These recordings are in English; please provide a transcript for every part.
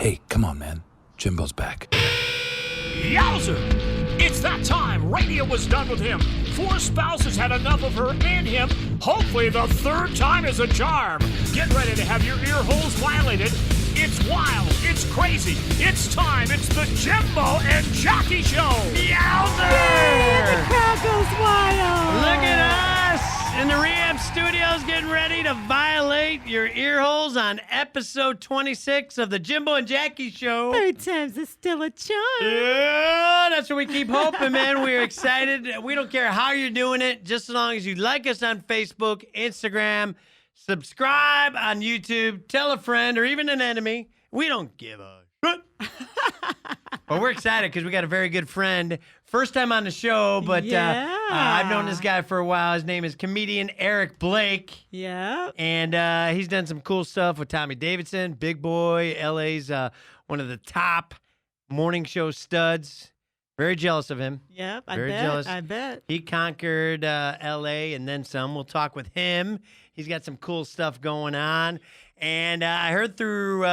Hey, come on, man. Jimbo's back. Yowzer! It's that time. Radio was done with him. 4 spouses had enough of her and him. Hopefully the 3rd time is a charm. Get ready to have your ear holes violated. It's wild. It's crazy. It's time. It's the Jimbo and Jackie Show. Yowzer! Yay, the crowd goes wild. Look at us in the Rehab Studios getting ready to violate your ear holes on episode 26 of the Jimbo and Jackie Show. 3rd time's is still a charm. Yeah, that's what we keep hoping, man. We're excited. We don't care how you're doing it, just as long as you like us on Facebook, Instagram, subscribe on YouTube, tell a friend or even an enemy. We don't give a shit. But we're excited because we got a very good friend. First time on the show, but I've known this guy for a while. His name is comedian Eric Blake. Yeah. And he's done some cool stuff with Tommy Davidson, Big Boy. LA's one of the top morning show studs. Very jealous of him. Yep, Very jealous. I bet. He conquered LA and then some. We'll talk with him. He's got some cool stuff going on. And I heard through...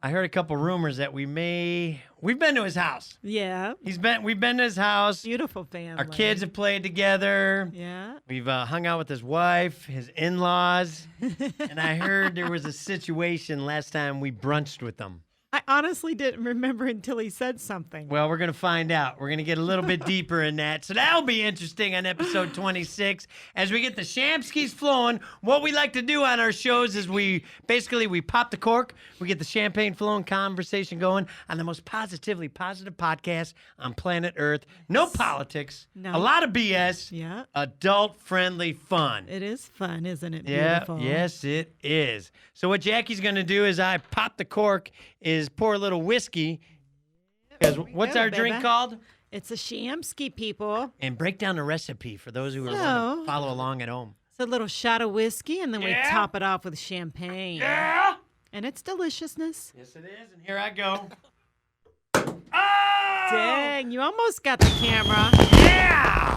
I heard a couple rumors that we've been to his house. Yeah. We've been to his house. Beautiful family. Our kids have played together. Yeah. We've hung out with his wife, his in-laws. And I heard there was a situation last time we brunched with them. I honestly didn't remember until he said something. Well, we're going to find out. We're going to get a little bit deeper in that. So that'll be interesting on episode 26. As we get the Shamskis flowing, what we like to do on our shows is we pop the cork. We get the champagne flowing, conversation going on the most positively positive podcast on planet Earth. No politics. No. A lot of BS. Yeah. Adult-friendly fun. It is fun, isn't it? Yeah, Beautiful. yes, it is. So what Jackie's going to do is I pop the cork, is pour a little whiskey. Because what's go, our drink baby. called? It's a Shamsky, people. And break down the recipe for those who are So- want to follow along at home. It's a little shot of whiskey, and then we Yeah. top it off with champagne. Yeah. And it's deliciousness. Yes, it is. And here I go. Oh! Dang, you almost got the camera. Yeah!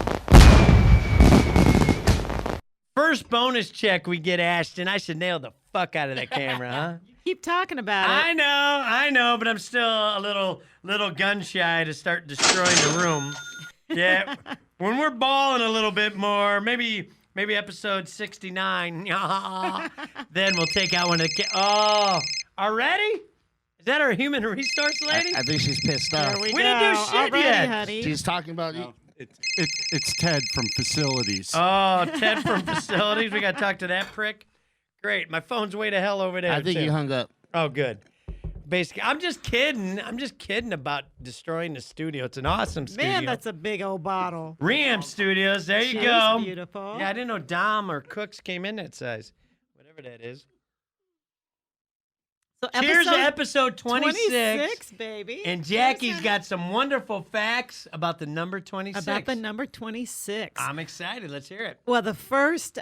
First bonus check we get, Ashton. I should nail the fuck out of that camera, huh? Keep talking about it. I know, but I'm still a little gun shy to start destroying the room. Yeah, when we're balling a little bit more, maybe episode 69, then we'll take out one of the. Oh, already? Is that our human resource lady? I think she's pissed off. There we We didn't do go. shit Alrighty, yet. honey. She's talking about you. It's Ted from Facilities. Oh, Ted from Facilities. We got to talk to that prick. Great. My phone's way to hell over there. I think too. you hung up. Oh, good. Basically, I'm just kidding. I'm just kidding about destroying the studio. It's an awesome studio. Man, that's a big old bottle. Reamp Studios. There you She go. is beautiful. Yeah, I didn't know Dom or Cooks came in that size. Whatever that is. So Cheers to episode 26. 26, baby. And Jackie's got some wonderful facts about the number 26. About the number 26. I'm excited. Let's hear it. Well, the first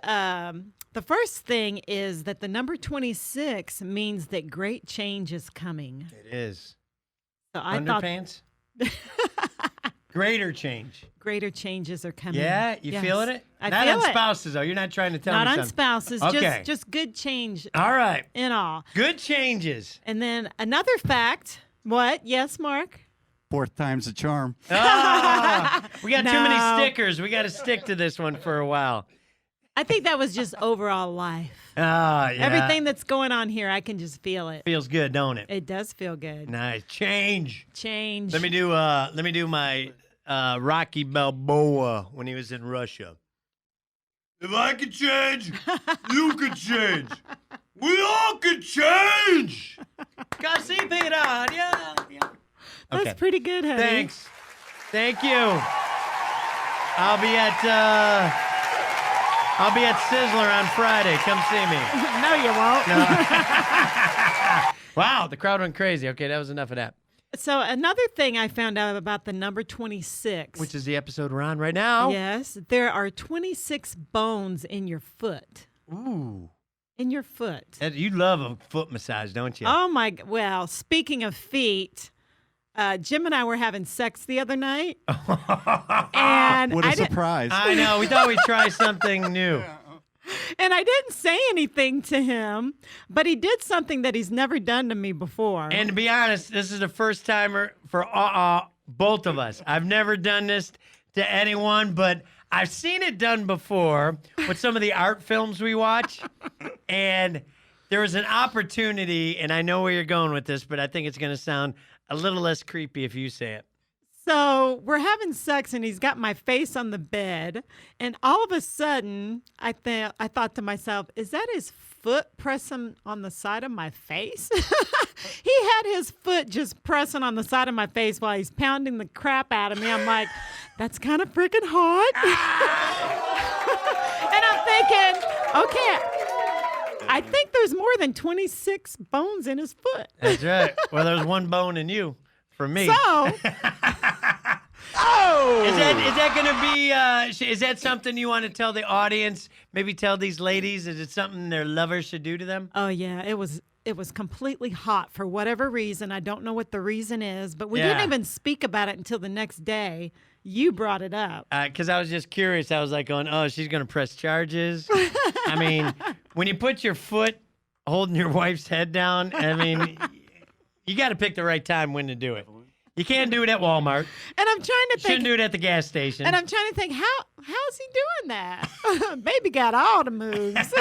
thing is that the number 26 means that great change is coming. It is. So I thought Underpants? Greater change. greater changes are coming. Yeah? You Yes. feeling it? I Not feel on it. spouses, though. You're not trying to tell Not me on something. spouses, Okay. just good change All right. in all. Good changes. And then another fact. What? Yes, Mark? 4th time's a charm. Oh, we got too many No. stickers. We got to stick to this one for a while. I think that was just overall life. Ah, yeah. Everything that's going on here, I can just feel it. Feels good, don't it? It does feel good. Nice. Change. Change. Let me do my Rocky Balboa when he was in Russia. If I could change, you could change. We all could change. Casipira. Yeah. That's Okay. pretty good, honey. Thanks. Thank you. I'll be at Sizzler on Friday. Come see me. No, you won't. Wow, the crowd went crazy. Okay, that was enough of that. So another thing I found out about the number 26. Which is the episode we're on right now. Yes, there are 26 bones in your foot. Ooh. In your foot. You love a foot massage, don't you? Oh my! Well, speaking of feet, Jim and I were having sex the other night, and What I a didn't- surprise. I know. We thought we'd try something new. And I didn't say anything to him, but he did something that he's never done to me before. And to be honest, this is the first timer for both of us. I've never done this to anyone, but I've seen it done before with some of the art films we watch. And there was an opportunity, and I know where you're going with this, but I think it's going to sound a little less creepy if you say it. So we're having sex, and he's got my face on the bed, and all of a sudden, I thought to myself, is that his foot pressing on the side of my face? He had his foot just pressing on the side of my face while he's pounding the crap out of me. I'm like, that's kind of freaking hot. And I'm thinking, okay, I think there's more than 26 bones in his foot. That's right. Well, there's one bone in you for me. So, Is that going to be, is that something you want to tell the audience? Maybe tell these ladies, is it something their lovers should do to them? oh yeah, it was completely hot for whatever reason. I don't know what the reason is, but we didn't even speak about it until the next day. You brought it up. Because I was just curious. I was like going, oh, she's going to press charges. I mean, when you put your foot holding your wife's head down, I mean, you got to pick the right time when to do it. You can't do it at Walmart. And I'm trying to think. Shouldn't do it at the gas station. And I'm trying to think, how's he doing that? Baby got all the moves.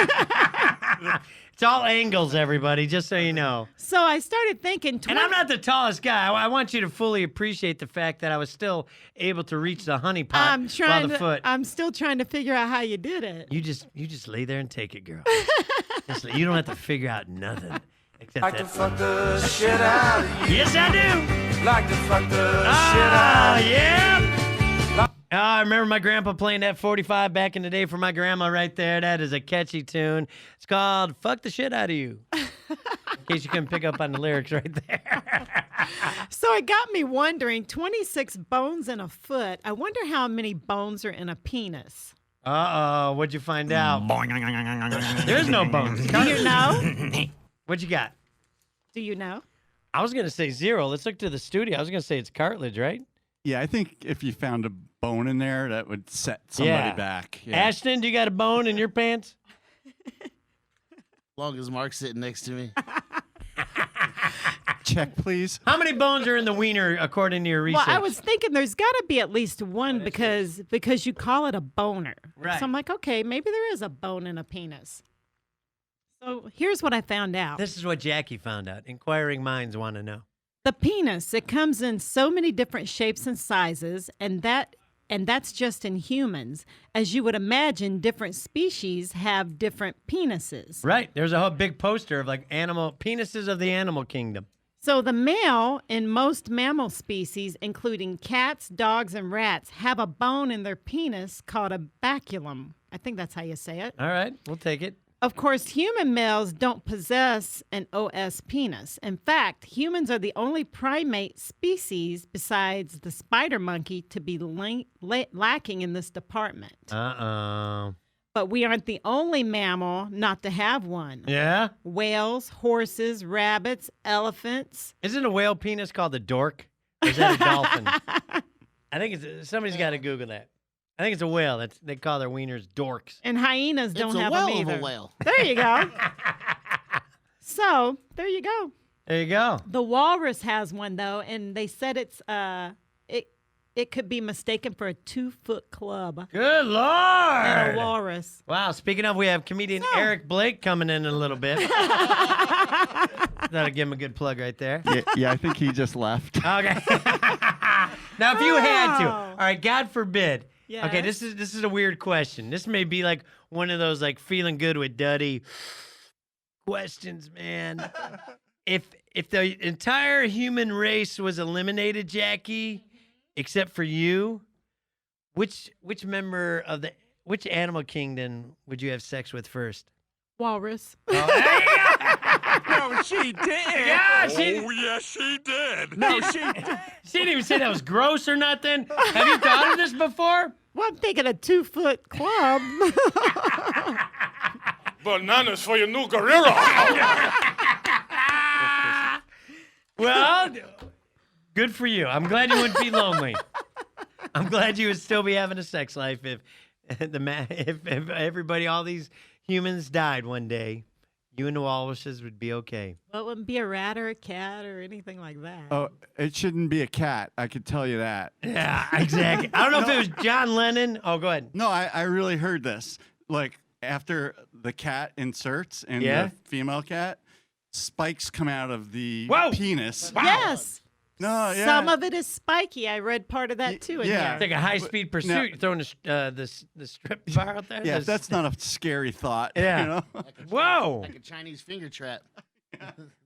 It's all angles, everybody, just so you know. So I started thinking. And I'm not the tallest guy. I want you to fully appreciate the fact that I was still able to reach the honey pot while the foot. I'm still trying to figure out how you did it. You just lay there and take it, girl. You don't have to figure out nothing. Except Like to fuck the shit out of you. Yes, I do. Like to fuck the shit out of you. Yeah. I remember my grandpa playing that 45 back in the day for my grandma right there. That is a catchy tune. It's called Fuck the Shit Out of You. In case you couldn't pick up on the lyrics right there. So it got me wondering, 26 bones in a foot. I wonder how many bones are in a penis. Uh-oh, what'd you find out? There's no bones. Do you know? What you got? Do you know? I was going to say 0. Let's look to the studio. I was going to say it's cartilage, right? Yeah, I think if you found a bone in there, that would set somebody back. Yeah. Ashton, do you got a bone in your pants? As long as Mark's sitting next to me. Check, please. How many bones are in the wiener according to your research? Well, I was thinking there's got to be at least one because you call it a boner. Right. So I'm like, okay, maybe there is a bone in a penis. So here's what I found out. This is what Jackie found out. Inquiring minds want to know. The penis, it comes in so many different shapes and sizes, and that's just in humans. As you would imagine, different species have different penises. Right. There's a whole big poster of like animal penises of the animal kingdom. So the male in most mammal species, including cats, dogs, and rats, have a bone in their penis called a baculum. I think that's how you say it. All right. We'll take it. Of course, human males don't possess an OS penis. In fact, humans are the only primate species besides the spider monkey to be lacking in this department. Uh-oh. But we aren't the only mammal not to have one. Yeah? Whales, horses, rabbits, elephants. Isn't a whale penis called a dork? Or is that a dolphin? I think somebody's got to Google that. I think it's a whale. They call their wieners dorks. And hyenas don't have them either. Of a whale. There you go. So, there you go. There you go. The walrus has one, though, and they said it could be mistaken for a 2-foot club. Good Lord. And a walrus. Wow. Speaking of, we have comedian Eric Blake coming in a little bit. That'll give him a good plug right there. Yeah, I think he just left. Okay. Now, if you had to, all right, God forbid. Yes. Okay, this is a weird question. This may be like one of those like feeling good with Duddy questions, man. If the entire human race was eliminated, Jackie, except for you, which member of which animal kingdom would you have sex with first? Walrus. No, she did. Yeah, yes, she did. No, she did. She didn't even say that was gross or nothing. Have you thought of this before? Well, I'm thinking a 2-foot club. Bananas for your new gorilla. Well, good for you. I'm glad you wouldn't be lonely. I'm glad you would still be having a sex life if everybody, all these humans died one day, you and the walruses would be okay. Well, it wouldn't be a rat or a cat or anything like that. Oh, it shouldn't be a cat. I could tell you that. Yeah, exactly. I don't know if it was John Lennon. Oh, go ahead. No, I really heard this. Like after the cat inserts and Yeah? the female cat, spikes come out of the Whoa! penis. Yes. No, yeah. Some of it is spiky. I read part of that too in yeah. It's here. like a high-speed pursuit. No. You're throwing the strip bar out there. Yeah, The- that's not a scary thought. Yeah. You know? Whoa. Like a Chinese finger trap.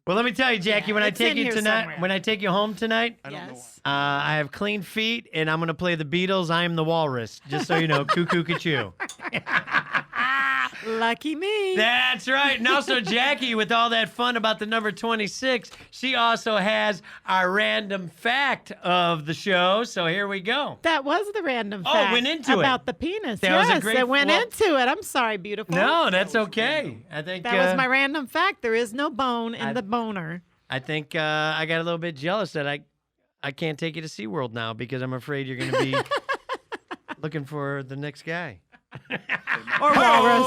Well, let me tell you, Jackie. When I it's take in you here tonight, somewhere. when I take you home tonight, Yes. I have clean feet, and I'm gonna play the Beatles. I am the Walrus. Just so you know, cuckoo, cuckoo. Lucky me. That's right. And also, Jackie, with all that fun about the number 26, she also has our random fact of the show. So here we go. That was the random Oh, fact went into it. about the penis. That was a yes, great it went well- into it. I'm sorry, beautiful. No, that's okay. I think That was my random fact. There is no bone in the boner. I think I got a little bit jealous that I can't take you to SeaWorld now because I'm afraid you're going to be looking for the next guy. Or walrus.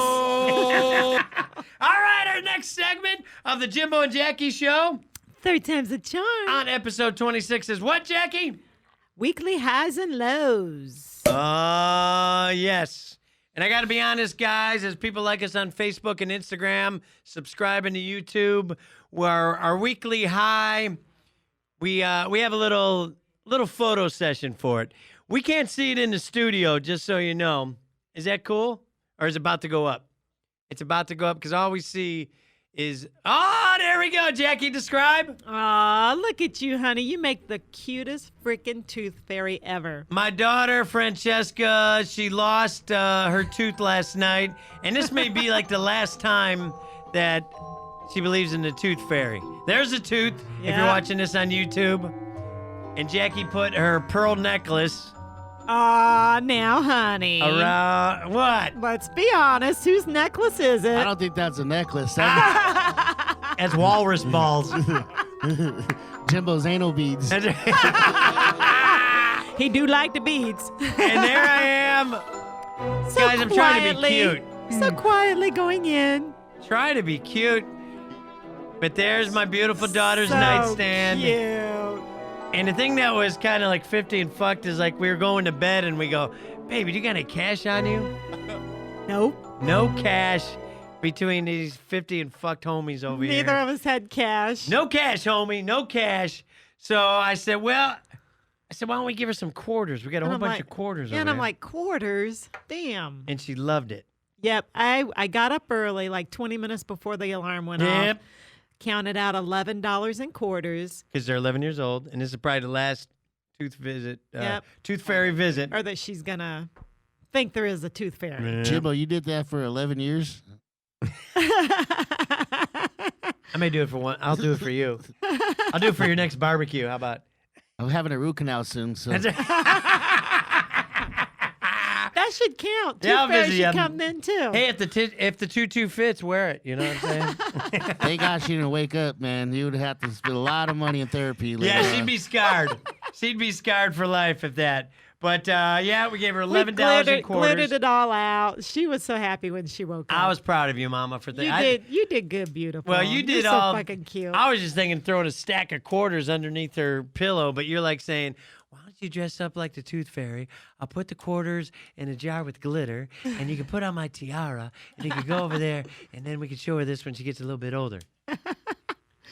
All right, our next segment of the Jimbo and Jackie show Third time's a charm. on episode 26 is what, Jackie? Weekly highs and lows. Yes. And I got to be honest, guys, as people like us on Facebook and Instagram, subscribing to YouTube, where our weekly high, we have a little photo session for it. We can't see it in the studio, just so you know. Is that cool? Or is it about to go up? It's about to go up because all we see is, oh, there we go. Jackie, describe. Aw, look at you, honey. You make the cutest freaking tooth fairy ever. My daughter, Francesca, she lost her tooth last night. And this may be like the last time that she believes in the tooth fairy. There's a tooth if you're Yeah. watching this on YouTube. And Jackie put her pearl necklace Aw, now, honey. around, what? Let's be honest. Whose necklace is it? I don't think that's a necklace. That's As walrus balls. Jimbo's anal beads. And He do like the beads. there I am. So Guys, I'm trying to be quietly- cute. So quietly going in. Try to be cute. But there's my beautiful daughter's So nightstand. Cute. And the thing that was kind of like 50 and fucked is like we were going to bed and we go, baby, do you got any cash on you? Nope. No cash between these 50 and fucked homies over here. Neither of us had cash. No cash, homie. No cash. So I said, why don't we give her some quarters? We got a And whole I'm bunch like- of quarters Yeah, over and I'm there. like, quarters? Damn. And she loved it. Yep. I got up early, like 20 minutes before the alarm went Yep. off. Counted out $11 in quarters, Because they're 11 years old. And this is probably the last tooth visit, Yep. tooth fairy visit. or that she's going to think there is a tooth fairy. Jimbo, you did that for 11 years? I may do it for one. I'll do it for you. I'll do it for your next barbecue. How about? I'm having a root canal soon, so That should count. Yeah, I'll Tooth fairy visit should you. come then, too. Hey, if the tutu fits, wear it. You know what I'm saying? thank God she didn't wake up, man. You would have to spend a lot of money in therapy. later Yeah, she'd on. be scarred. She'd be scarred for life if that. But yeah, we gave her We $11 in glittered quarters. it all out. She was so happy when she woke up. I was proud of you, Mama, for that. You did good, beautiful. Well, you did You're all. so fucking cute. I was just thinking throwing a stack of quarters underneath her pillow, but you're like saying, "Why don't you dress up like the Tooth Fairy? I'll put the quarters in a jar with glitter, and you can put on my tiara, and you can go over there, and then we can show her this when she gets a little bit older.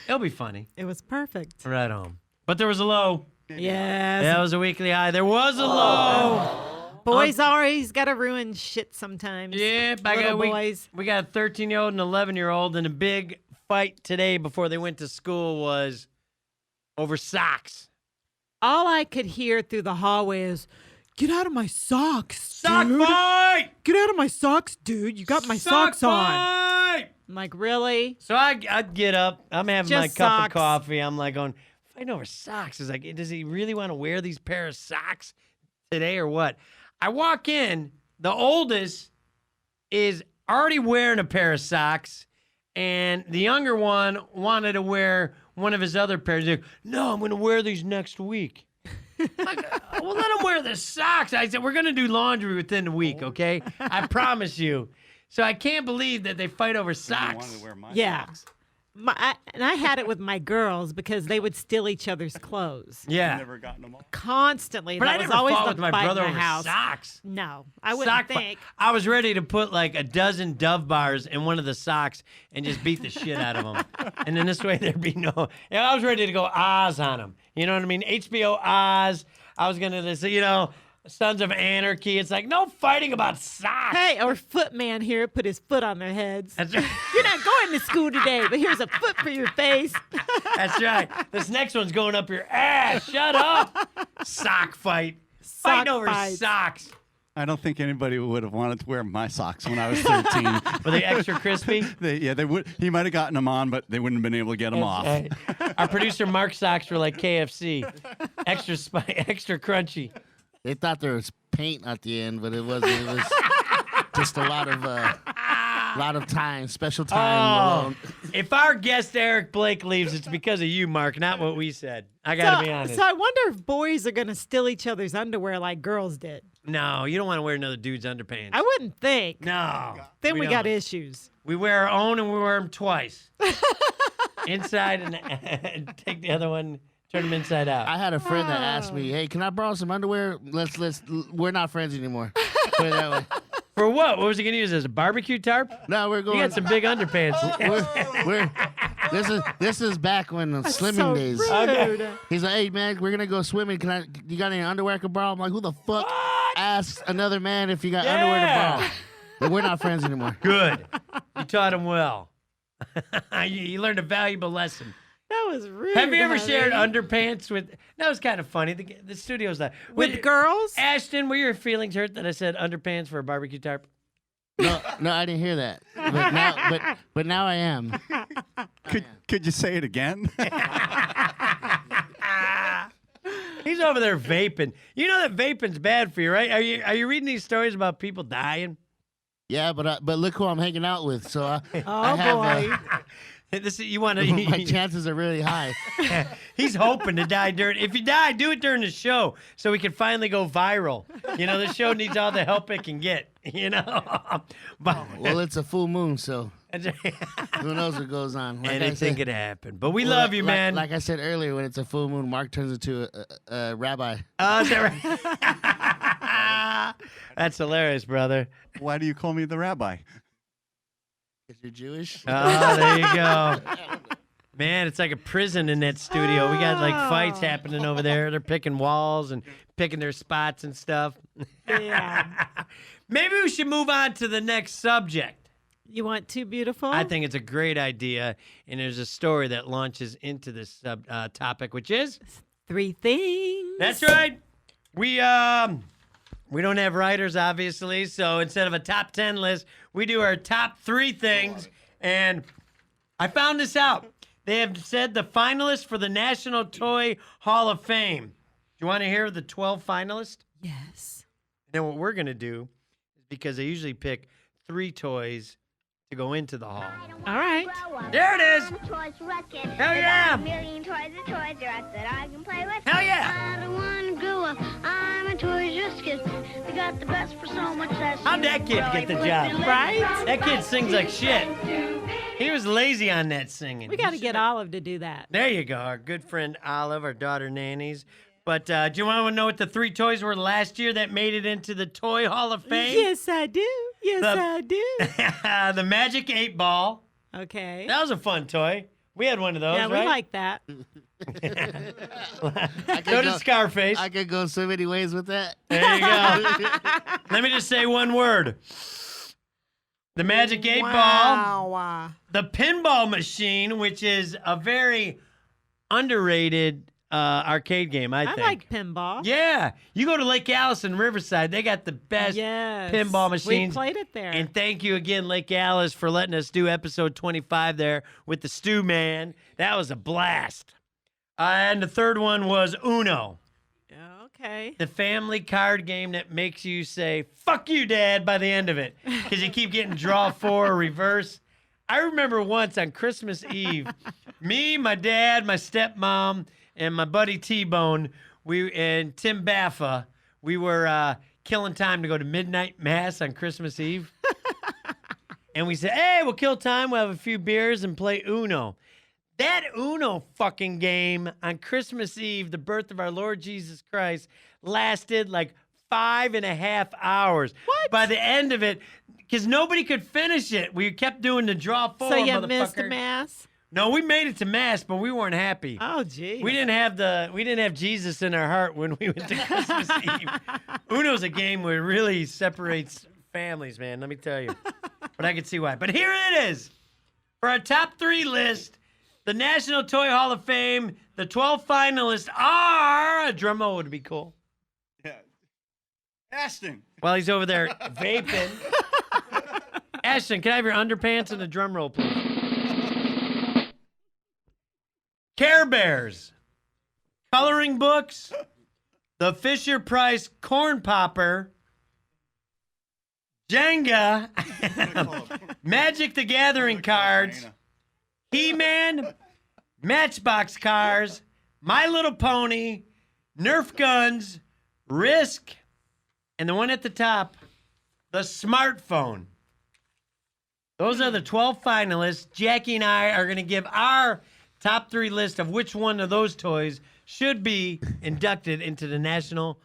It'll be funny." It was perfect. Right on. But there was a low. Yes. That was a weekly high. There was a low. Boys always got to ruin shit sometimes. Yeah, Little boys. we got a 13-year-old and 11-year-old, and a big fight today before they went to school was over socks. All I could hear through the hallway is, "Get out of my socks, Sock dude. fight! Get out of my socks, dude. You got my Sock socks on." fight! I'm like, really? So I'd get up. I'm having my Just cup of socks. coffee. I'm like going, fighting over socks. It's like, does he really want to wear these pair of socks today or what? I walk in. The oldest is already wearing a pair of socks, and the younger one wanted to wear one of his other pairs. He's like, "No, I'm going to wear these next week." I'm like, well, let him wear the socks. I said, we're going to do laundry within the week, okay? I promise you. So I can't believe that they fight over I socks. wanted to wear my Yeah. socks. And I had it with my girls because they would steal each other's clothes Yeah. Never gotten them off. constantly. But That I was never always fought the with my fight brother in the over house. socks. No, I wouldn't Sock fight. think. I was ready to put like a dozen Dove bars in one of the socks and just beat the shit out of them. And then this way there'd be no. And I was ready to go Oz on them. You know what I mean? HBO Oz. I was gonna say, Sons of Anarchy. It's like no fighting about socks. Hey, or Footman here put his foot on their heads. That's right. You're not going to school today, but here's a foot for your face. That's right. This next one's going up your ass. Shut up. Sock fight. Fighting over fights. socks. I don't think anybody would have wanted to wear my socks when I was 13. Were they extra crispy? They would. He might have gotten them on, but they wouldn't have been able to get them off. Our producer Mark's socks were like KFC. Extra crunchy. They thought there was paint at the end, but it wasn't. It was just a lot of time, special time alone. If our guest Eric Blake leaves, it's because of you, Mark, not what we said. I gotta be honest. So I wonder if boys are going to steal each other's underwear like girls did. No, you don't want to wear another dude's underpants. I wouldn't think. No. Then we got don't. issues. We wear our own and we wear them twice. Inside and take the other one, turn them inside out. I had a friend that asked me, "Hey, can I borrow some underwear? We're not friends anymore." Put it that way. For what? What was he gonna use as a barbecue tarp? No, we're You going. got some big underpants. This is back when the slimming so days. rude. He's like, "Hey man, we're gonna go swimming. You got any underwear I can borrow?" I'm like, "Who the fuck asks another man if you got underwear to borrow?" But we're not friends anymore. Good. You taught him well. You learned a valuable lesson. That was rude. Have you ever honey. shared underpants with? That was kind of funny. The studio's like with girls? Ashton, were your feelings hurt that I said underpants for a barbecue tarp? No, I didn't hear that. But now I am. Could you say it again? He's over there vaping. You know that vaping's bad for you, right? Are you reading these stories about people dying? Yeah, but look who I'm hanging out with. So I Oh, have boy. You want my to? chances are really high. He's hoping to die during. If you die, do it during the show so we can finally go viral. The show needs all the help it can get. But Well, it's a full moon, so who knows what goes on. Like I anything said- could happen. But we well, love you, man. Like I said earlier, when it's a full moon, Mark turns into a rabbi. Oh, is that right? That's hilarious, brother. Why do you call me the rabbi? If you're Jewish. Oh, there you go. Man, it's like a prison in that studio. We got like fights happening over there. They're picking walls and picking their spots and stuff. Yeah. Maybe we should move on to the next subject. You want Too Beautiful? I think it's a great idea, and there's a story that launches into this topic, which is 3 things. that's right. We don't have writers, obviously, so instead of a top 10 list, we do our top 3 things. And I found this out. They have said the finalists for the National Toy Hall of Fame. Do you want to hear the 12 finalists? Yes. Then what we're going to do is because they usually pick 3 toys to go into the hall. All right. There it is. Hell yeah. A million toys and toys that I can play with. Hell yeah. I don't want to grow up. I'm a toy just kid. They got the best for so much less. How'd that kid get the job? Right? That kid sings like shit. He was lazy on that singing. We got to get Olive to do that. There you go. Our good friend Olive, our daughter Nanny's. But do you want to know what the 3 toys were last year that made it into the Toy Hall of Fame? Yes, I do. Yes, I do. The Magic 8 Ball. Okay. That was a fun toy. We had one of those, Yeah, right? we like that. So did Scarface. I could go so many ways with that. There you go. Let me just say one word. The Magic 8 Ball. Wow. The pinball machine, which is a very underrated arcade game, I I think. like pinball. Yeah. You go to Lake Alice in Riverside, they got the best Yes. pinball We machines. played it there. And thank you again, Lake Alice, for letting us do episode 25 there with the Stew Man. That was a blast. And the third one was Uno, Okay. the family card game that makes you say, fuck you, Dad, by the end of it. Because you keep getting draw 4 or reverse. I remember once on Christmas Eve, me, my dad, my stepmom, and my buddy T-Bone, and Tim Baffa, we were killing time to go to midnight mass on Christmas Eve. And we said, hey, we'll kill time. We'll have a few beers and play Uno. That Uno fucking game on Christmas Eve, the birth of our Lord Jesus Christ, lasted like 5.5 hours. What? By the end of it, because nobody could finish it. We kept doing the draw four, So you motherfucker. missed a mass? No, we made it to mass, but we weren't happy. Oh, gee. We didn't have Jesus in our heart when we went to Christmas Eve. Uno's a game where it really separates families, man. Let me tell you. But I can see why. But here it is. For our top 3 list, the National Toy Hall of Fame, the 12 finalists are... A drum roll would be cool. Yeah. Ashton. While he's over there vaping. Ashton, can I have your underpants and a drum roll, please? Care Bears, coloring books, the Fisher-Price corn popper, Jenga, Magic the Gathering cards, He-Man, Matchbox cars, My Little Pony, Nerf guns, Risk, and the one at the top, the smartphone. Those are the 12 finalists. Jackie and I are going to give our top 3 list of which one of those toys should be inducted into the National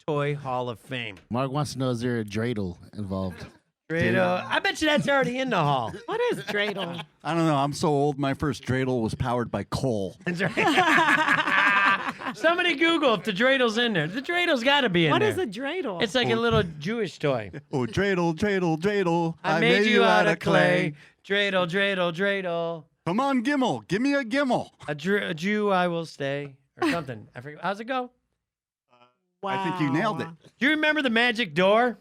Toy Hall of Fame. Mark wants to know, is there a dreidel involved? Dreidel. I bet you that's already in the hall. What is dreidel? I don't know. I'm so old. My first dreidel was powered by coal. That's right. Somebody Google if the dreidel's in there. The dreidel's got to be in What there. is a dreidel? It's like a little Jewish toy. Oh, dreidel, dreidel, dreidel. I made you out of clay. Dreidel, dreidel, dreidel. Come on, Gimmel. Give me a Gimmel. A Jew I will stay. Or something. I forget. How's it go? wow. I think you nailed it. Do you remember the Magic Door?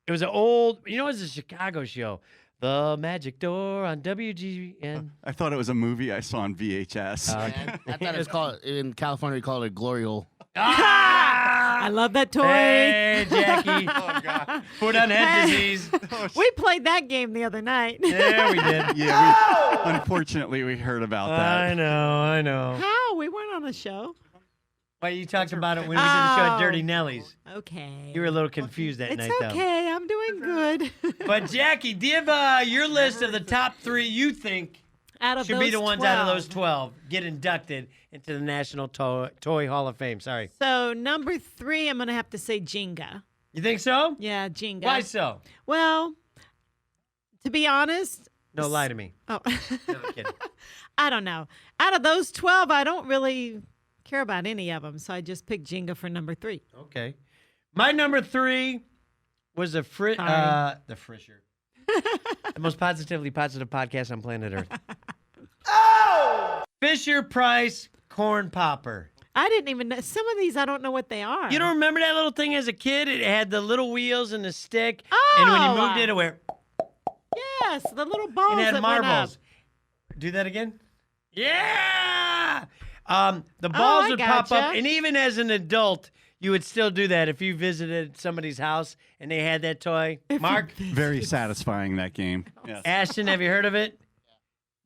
It was an old, it was a Chicago show. The Magic Door on WGN. I thought it was a movie I saw on VHS. I thought it was called, in California, we call it a glory hole. I love that toy. Hey, Jackie. Oh, God. Foot on head disease. We played that game the other night. Yeah, we did. Yeah, unfortunately, we heard about that. I know. How? We weren't on a show. Well, you talked about it when we did the show at Dirty Nellie's. Okay. You were a little confused that It's night, though. okay. I'm doing good. But, Jackie, do you have your list of the top 3 you think out of should those be the ones 12. out of those 12 get inducted into the National Toy Hall of Fame? Sorry. So number 3, I'm gonna have to say Jenga. You think so? Yeah, Jenga. Why so? Well, to be honest. No, lie to me. Oh. No, I'm kidding. I don't know. Out of those 12, I don't really care about any of them, so I just picked Jenga for number 3. Okay. My number 3 was the Frisher. The most positively positive podcast on planet Earth. Fisher-Price corn popper. I didn't even know. Some of these, I don't know what they are. You don't remember that little thing as a kid? It had the little wheels and the stick. And when you moved it, it went. Yes, the little balls And it had that went up. marbles. Do that again? Yeah! The balls would pop up. gotcha. And even as an adult, you would still do that if you visited somebody's house and they had that toy. Mark? Very satisfying, that game. Yes. Ashton, have you heard of it?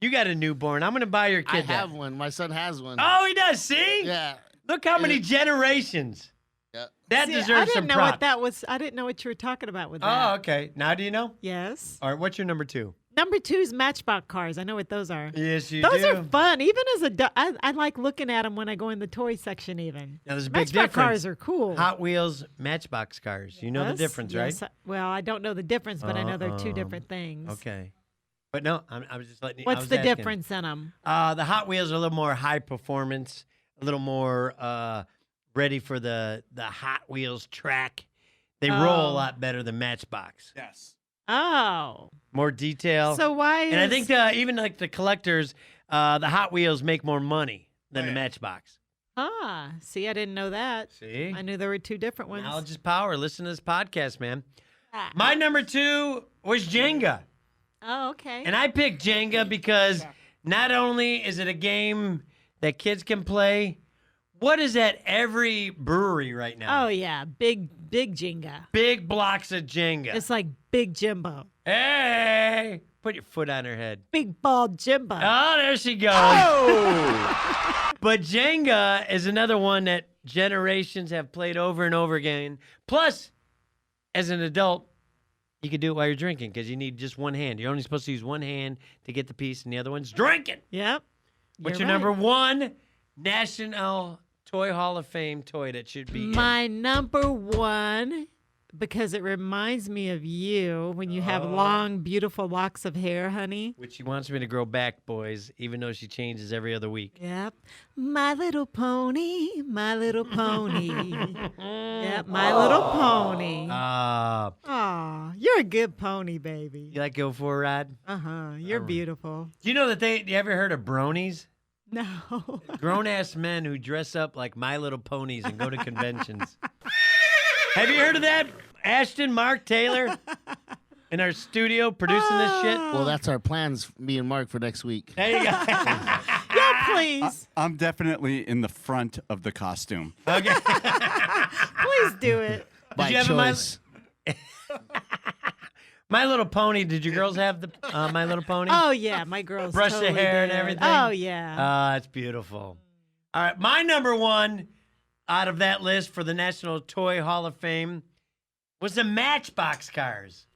You got a newborn. I'm going to buy your I kid have that. one. My son has one. Oh, he does. See? Yeah. Look how many generations. Yeah. That See, deserves I didn't some know props. what that was. I didn't know what you were talking about with Oh, that. okay. Now do you know? Yes. All right, what's your number 2? Number 2 is Matchbox cars. I know what those are. Yes, you Those do. are fun. Even as a, I like looking at them when I go in the toy section. Even Now, there's a big Matchbox difference. cars are cool. Hot Wheels, Matchbox cars. You know the Yes, difference, yes. right? Well, I don't know the difference, but I know they're two different things. Okay. But no, I was just letting you. I What's was the asking. difference in them? The Hot Wheels are a little more high performance, a little more ready for the Hot Wheels track. They roll a lot better than Matchbox. Yes. Oh, More detail. so why? and I is- think even like the collectors, the Hot Wheels make more money than the Matchbox. See, I didn't know that. See? I knew there were 2 different ones. Knowledge is power. Listen to this podcast, man. Ah. My number 2 was Jenga. Oh, okay. And I picked Jenga because not only is it a game that kids can play, what is at every brewery right now? Oh yeah, big Jenga. Big blocks of Jenga. It's like Big Jimbo, Hey, put your foot on her head. big bald Jimbo. Oh, there she goes. But Jenga is another one that generations have played over and over again. Plus, as an adult, You could do it while you're drinking because you need just one hand. You're only supposed to use one hand to get the piece, and the other one's drinking. Yep. What's You're your number right. one National Toy Hall of Fame toy that should be in? My number one, because it reminds me of you when you have long, beautiful locks of hair, honey. Which she wants me to grow back, boys, even though she changes every other week. Yep. My little pony, my little pony. Yep, my little pony. Aw, you're a good pony, baby. You like go for a ride? Uh-huh. You're beautiful. Do you know that you ever heard of bronies? No. Grown-ass men who dress up like My Little Ponies and go to conventions. Have you heard of that? Ashton, Mark, Taylor in our studio producing this shit? Well, that's our plans, me and Mark, for next week. There you go. Yeah, please. I'm definitely in the front of the costume. Okay. Please do it. By you have a My- choice. My Little Pony, did you girls have the My Little Pony? Oh, yeah, my girls Brush the totally hair and did. everything? Oh, yeah. That's beautiful. All right, my number one out of that list for the National Toy Hall of Fame was the Matchbox cars.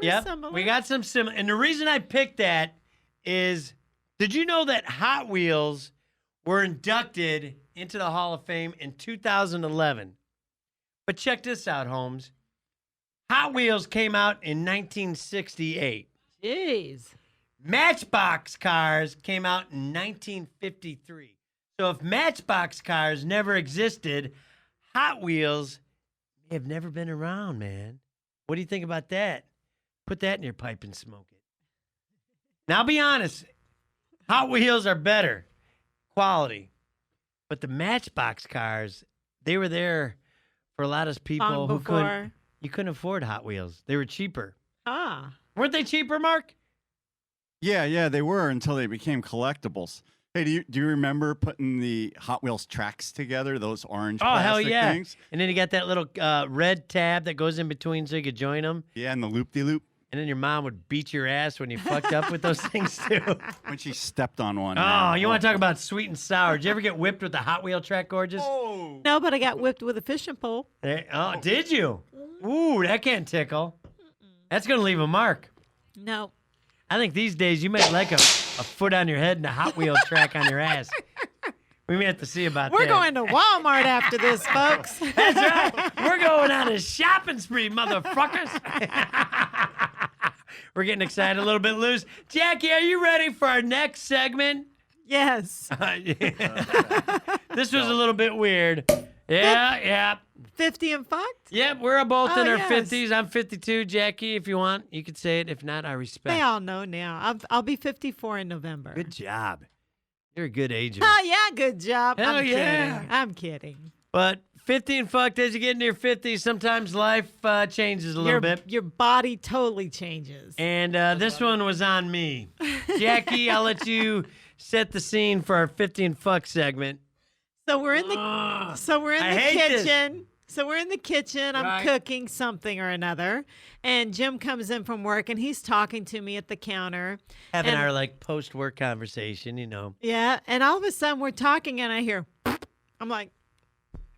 We're similar. We got some similar. And the reason I picked that is, did you know that Hot Wheels were inducted into the Hall of Fame in 2011? But check this out, Holmes. Hot Wheels came out in 1968. Jeez. Matchbox cars came out in 1953. So if Matchbox cars never existed, Hot Wheels may have never been around, man. What do you think about that? Put that in your pipe and smoke it. Now, I'll be honest. Hot Wheels are better quality. But the Matchbox cars, they were there for a lot of people who couldn't afford Hot Wheels. They were cheaper. Ah. Weren't they cheaper, Mark? Yeah, they were until they became collectibles. Hey, do you remember putting the Hot Wheels tracks together, those orange Oh, hell plastic yeah. things? And then you got that little red tab that goes in between so you could join them. Yeah, and the loop-de-loop. And then your mom would beat your ass when you fucked up with those things, too. When she stepped on one. Oh, you want to talk about sweet and sour. Did you ever get whipped with the Hot Wheel track, Gorgeous? Oh. No, but I got whipped with a fishing pole. Did you? Ooh, that can't tickle. That's going to leave a mark. No. I think these days you might like a foot on your head and a Hot Wheel track on your ass. We may have to see about We're that. going to Walmart after this, folks. That's right. We're going on a shopping spree, motherfuckers. We're getting excited, a little bit loose. Jackie, are you ready for our next segment? Yes. This was a little bit weird. Yeah. 50 and fucked? Yep, we're both in Oh, our yes. 50s. I'm 52. Jackie, if you want, you could say it. If not, I respect. They all know now. I'll be 54 in November. Good job. You're a good ager. Oh, yeah, good job. Hell I'm yeah. kidding. I'm kidding. But 50 and fucked, as you get into your 50s, sometimes life changes a little Your, bit. your body totally changes. And this one was on me. Jackie, I'll let you set the scene for our 50 and fuck segment. So we're in the I hate this. kitchen. So we're in the kitchen. I'm Right. cooking something or another. And Jim comes in from work and he's talking to me at the counter. Having And- our post-work conversation, you know. Yeah. And all of a sudden we're talking and I hear, I'm like,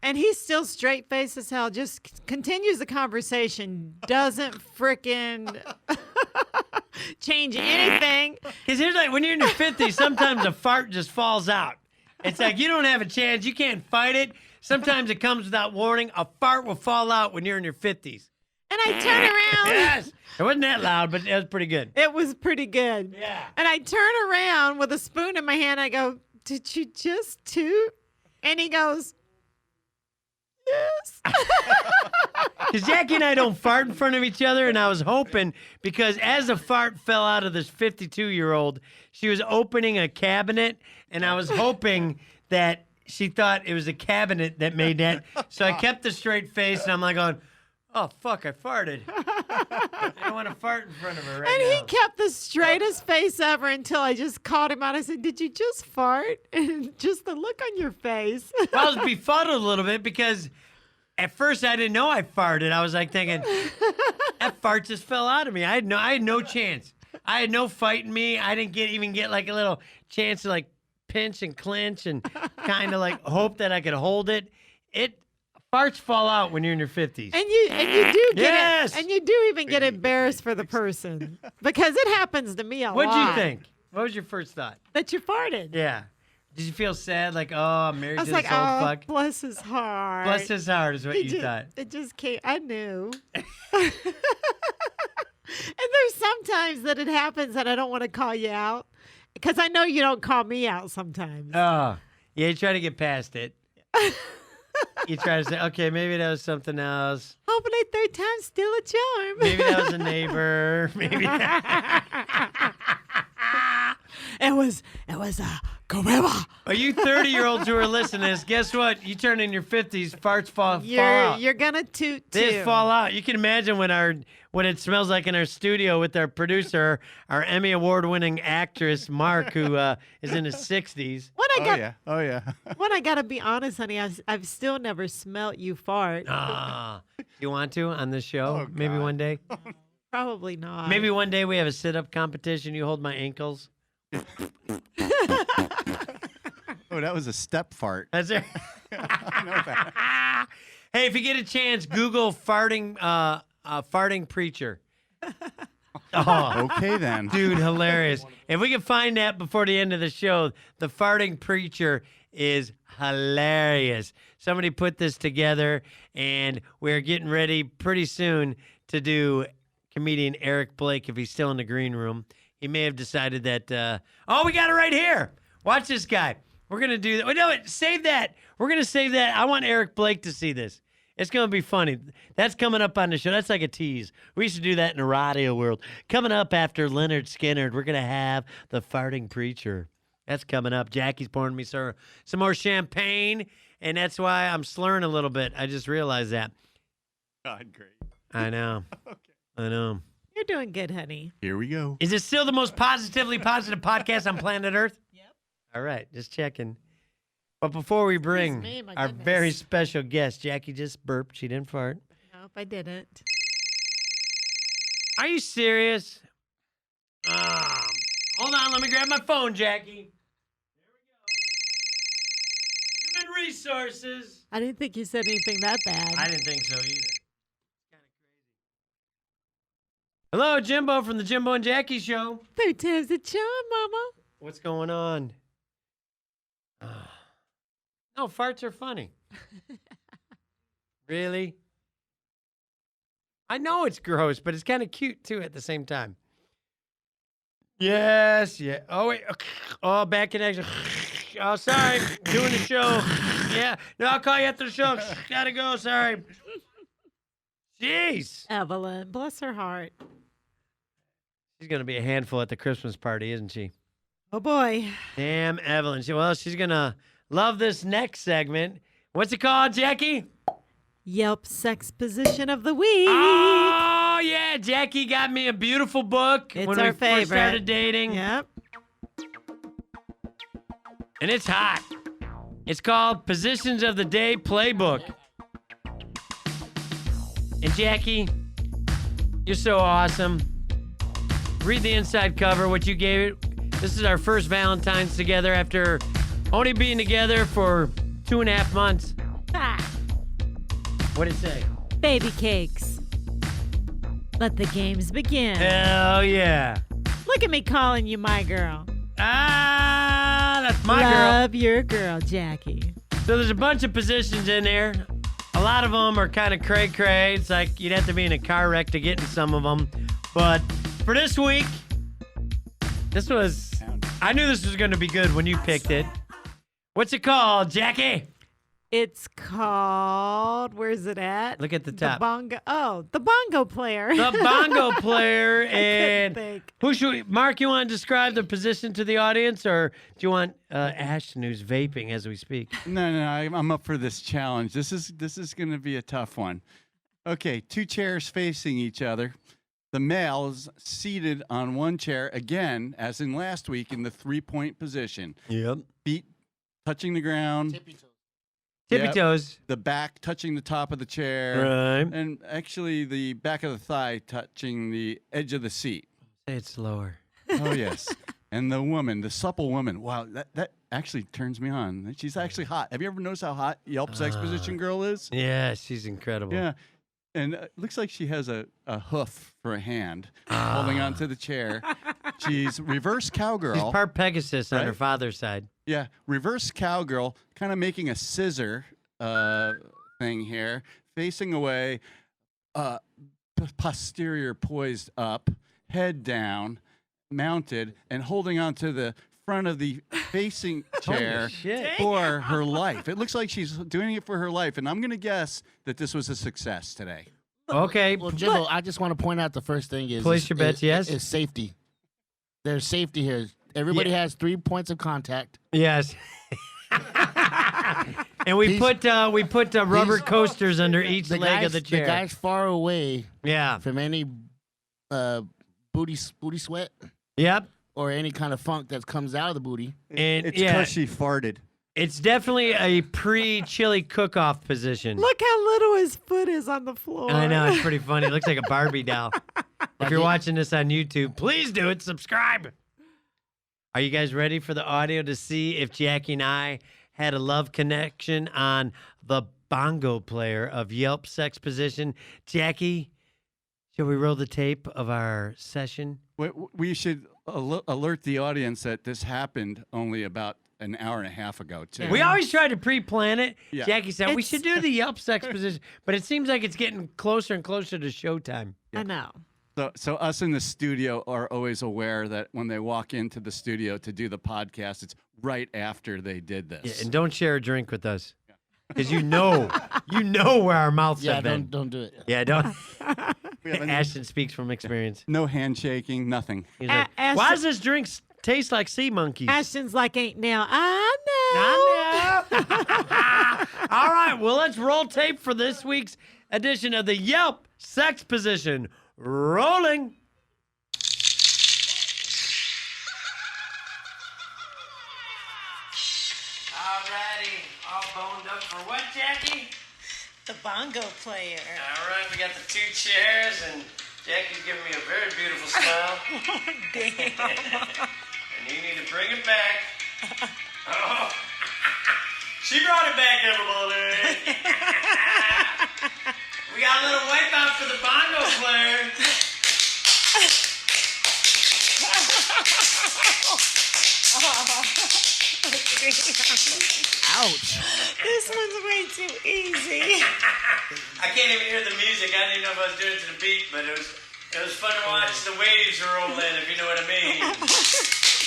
and he's still straight faced as hell, just continues the conversation, doesn't frickin' change anything. Because here's when you're in your 50s, sometimes a fart just falls out. It's like you don't have a chance. You can't fight it. Sometimes it comes without warning. A fart will fall out when you're in your 50s. And I turn around. Yes. It wasn't that loud, but it was pretty good. It was pretty good. Yeah. And I turn around with a spoon in my hand. I go, "Did you just toot?" And he goes, "Yes." Because Jackie and I don't fart in front of each other, and I was hoping, because as the fart fell out of this 52-year-old, she was opening a cabinet, and I was hoping that she thought it was a cabinet that made that. So I kept a straight face, and I'm like going, oh, fuck, I farted. I don't want to fart in front of her right And now. he kept the straightest face ever until I just called him out. I said, "Did you just fart?" And just the look on your face. Well, I was befuddled a little bit because at first I didn't know I farted. I was like thinking, that fart just fell out of me. I had no chance. I had no fight in me. I didn't even get like a little chance to like pinch and clench and kind of like hope that I could hold it. It Farts fall out when you're in your 50s. And you do get Yes! it, and you do even get embarrassed for the person because it happens to me a What'd lot. you think? What was your first thought? That you farted. Yeah. Did you feel sad? Like, oh, I'm married I to was this like, old oh, fuck? bless his heart. Bless his heart is what you thought. It just came. I knew. And there's sometimes that it happens that I don't want to call you out because I know you don't call me out sometimes. Oh, yeah, you try to get past it. You try to say, okay, maybe that was something else. Hopefully, third time's still a charm. Maybe that was a neighbor. Maybe It was a gorilla. Are you 30-year-olds who are listening to this, guess what? You turn in your 50s, farts fall out. You're gonna toot too. They fall out. You can imagine what it smells like in our studio with our producer, our Emmy Award-winning actress, Mark, who is in his 60s. Oh yeah. When I gotta be honest, honey, I've still never smelt you fart. You want to on this show? Oh, Maybe God. one day? Probably not. Maybe one day we have a sit-up competition. You hold my ankles. Oh, that was a step fart. That's it. I know that. Hey, if you get a chance, Google farting preacher. Oh, Okay then. dude, hilarious. If we can find that before the end of the show, the farting preacher is hilarious. Somebody put this together, and we're getting ready pretty soon to do comedian Eric Blake if he's still in the green room. He may have decided that, we got it right here. Watch this guy. We're going to do that. Wait, no, save that. We're going to save that. I want Eric Blake to see this. It's going to be funny. That's coming up on the show. That's like a tease. We used to do that in the radio world. Coming up after Leonard Skinner, we're going to have the farting preacher. That's coming up. Jackie's pouring me some more champagne, and that's why I'm slurring a little bit. I just realized that. God, great. I know. Okay. I know. You're doing good, honey. Here we go. Is it still the most positively positive podcast on planet Earth? Yep. All right, just checking. But before we bring me, my our goodness. very special guest, Jackie just burped. She didn't fart. Nope, I didn't. Are you serious? Hold on, let me grab my phone, Jackie. There we go. Human resources. I didn't think you said anything that bad. I didn't think so either. Kind of crazy. Hello, Jimbo from the Jimbo and Jackie show. Third time's a charm, Mama. What's going on? No, farts are funny. Really? I know it's gross, but it's kind of cute too at the same time. Yes, yeah. Oh, wait. Oh, back in action. Oh, sorry. Doing the show. Yeah. No, I'll call you after the show. Gotta go. Sorry. Jeez. Evelyn, bless her heart. She's going to be a handful at the Christmas party, isn't she? Oh, boy. Damn, Evelyn. Well, she's going to love this next segment. What's it called, Jackie? Yelp sex position of the week. Oh, yeah. Jackie got me a beautiful book It's when our we first favorite. started dating. Yep. And it's hot. It's called Positions of the Day Playbook. And Jackie, you're so awesome. Read the inside cover, what you gave it. This is our first Valentine's together after only being together for 2.5 months. Ah, What'd it say? baby cakes. Let the games begin. Hell yeah. Look at me calling you my girl. Ah, that's my girl. Love your girl, Jackie. So there's a bunch of positions in there. A lot of them are kind of cray-cray. It's like you'd have to be in a car wreck to get in some of them. But for this week, I knew this was going to be good when you picked it. What's it called, Jackie? It's called, where's it at? Look at the top. The bongo player. The bongo player. couldn't And think. who should we, Mark, you want to describe the position to the audience, or do you want Ashton, who's vaping as we speak? No, I'm up for this challenge. This is going to be a tough one. Okay, 2 chairs facing each other. The male is seated on one chair again, as in last week, in the 3-point position. Yep. Feet touching the ground. Tippy Yep. toes. The back touching the top of the chair. Right. And actually the back of the thigh touching the edge of the seat. Say it slower. Oh, yes. And the woman, the supple woman. Wow, actually turns me on. She's actually hot. Have you ever noticed how hot Yelp sex position girl is? Yeah, she's incredible. Yeah. And it looks like she has a hoof for a hand holding onto the chair. She's reverse cowgirl. She's part Pegasus on her Right? father's side. Yeah, reverse cowgirl, kind of making a scissor thing here, facing away, posterior poised up, head down, mounted, and holding onto the front of the facing chair shit. for her life. It looks like she's doing it for her life, and I'm going to guess that this was a success today. Okay. Well, Jimbo, I just want to point out the first thing is Place your bets, yes? Is safety. There's safety here. Everybody has 3 points of contact. Yes. And we put rubber coasters under each leg of the chair. The guy's far away Yeah. from any booty sweat Yep. or any kind of funk that comes out of the booty. And It's yeah, because she farted. it's definitely a pre-chili cook-off position. Look how little his foot is on the floor. I know, it's pretty funny. It looks like a Barbie doll. If you're watching this on YouTube, please do it. Subscribe. Are you guys ready for the audio to see if Jackie and I had a love connection on the bongo player of Yelp sex position? Jackie, shall we roll the tape of our session? We should alert the audience that this happened only about an hour and a half ago, too. We always try to pre-plan it. Yeah. Jackie said we It's- should do the Yelp sex position, but it seems like it's getting closer and closer to showtime. I know. So us in the studio are always aware that when they walk into the studio to do the podcast, it's right after they did this. Yeah, and don't share a drink with us, because you know where our mouths Yeah, have been. don't do it. Yeah, don't. We have Ashton speaks from experience. no handshaking, nothing. He's like, Ashton- why does this drink taste like sea monkeys? Ashton's like, ain't now. I know. All right, well, let's roll tape for this week's edition of the Yelp Sex Position. Rolling. All righty, all boned up for what, Jackie? The bongo player. All right, we got the 2 chairs, and Jackie's giving me a very beautiful smile. And you need to bring it back. Oh, she brought it back, everybody. We got a little wipe out for the bongo player. Ouch. This one's way too easy. I can't even hear the music. I didn't know if I was doing it to the beat, but it was fun to watch the waves roll in, if you know what I mean.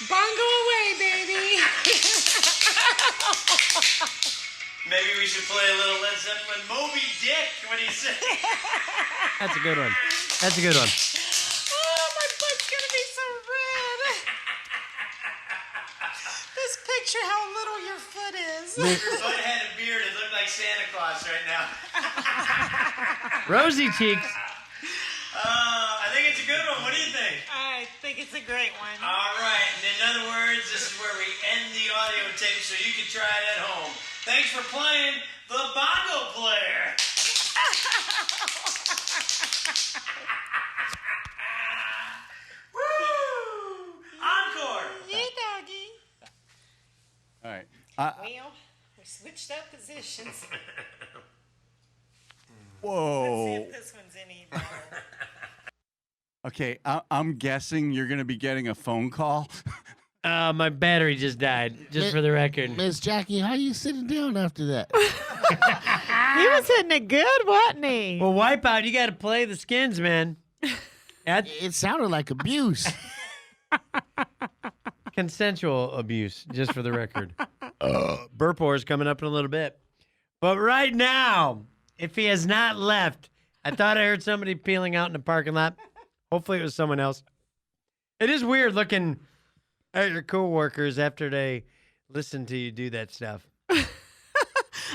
Bongo away, baby. Maybe we should play a little Led Zeppelin Moby Dick when he said. That's a good one. That's a good one. Oh, my butt's gonna be so red. Just picture how little your foot is. Your foot had a beard. It looked like Santa Claus right now. Rosy cheeks. I think it's a good one. What do you think? I think it's a great one. All right. And in other words, this is where we end the audio tape so you can try it at home. Thanks for playing the bongo player. Woo! Encore. Yeah, doggy. All right. Well, we switched up positions. Let's see Whoa. if this one's any better. Okay, I'm guessing you're going to be getting a phone call. My battery just died, just for the record. Miss Jackie, how you sitting down after that? He was hitting it good, wasn't he? Well, Wipeout, you got to play the skins, man. It sounded like abuse. Consensual abuse, just for the record. Burp wars coming up in a little bit. But right now, if he has not left, I thought I heard somebody peeling out in the parking lot. Hopefully it was someone else. It is weird looking at your coworkers after they listen to you do that stuff.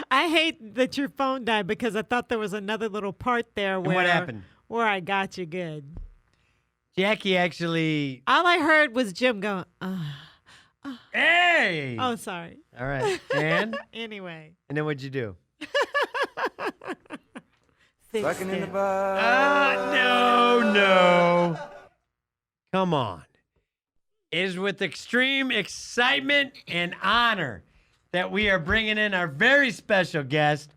I hate that your phone died because I thought there was another little part there where what happened? Where I got you good. Jackie actually. All I heard was Jim going, Hey! oh, sorry. All right. And Anyway. then what'd you do? fixed it. No. Come on. It is with extreme excitement and honor that we are bringing in our very special guest.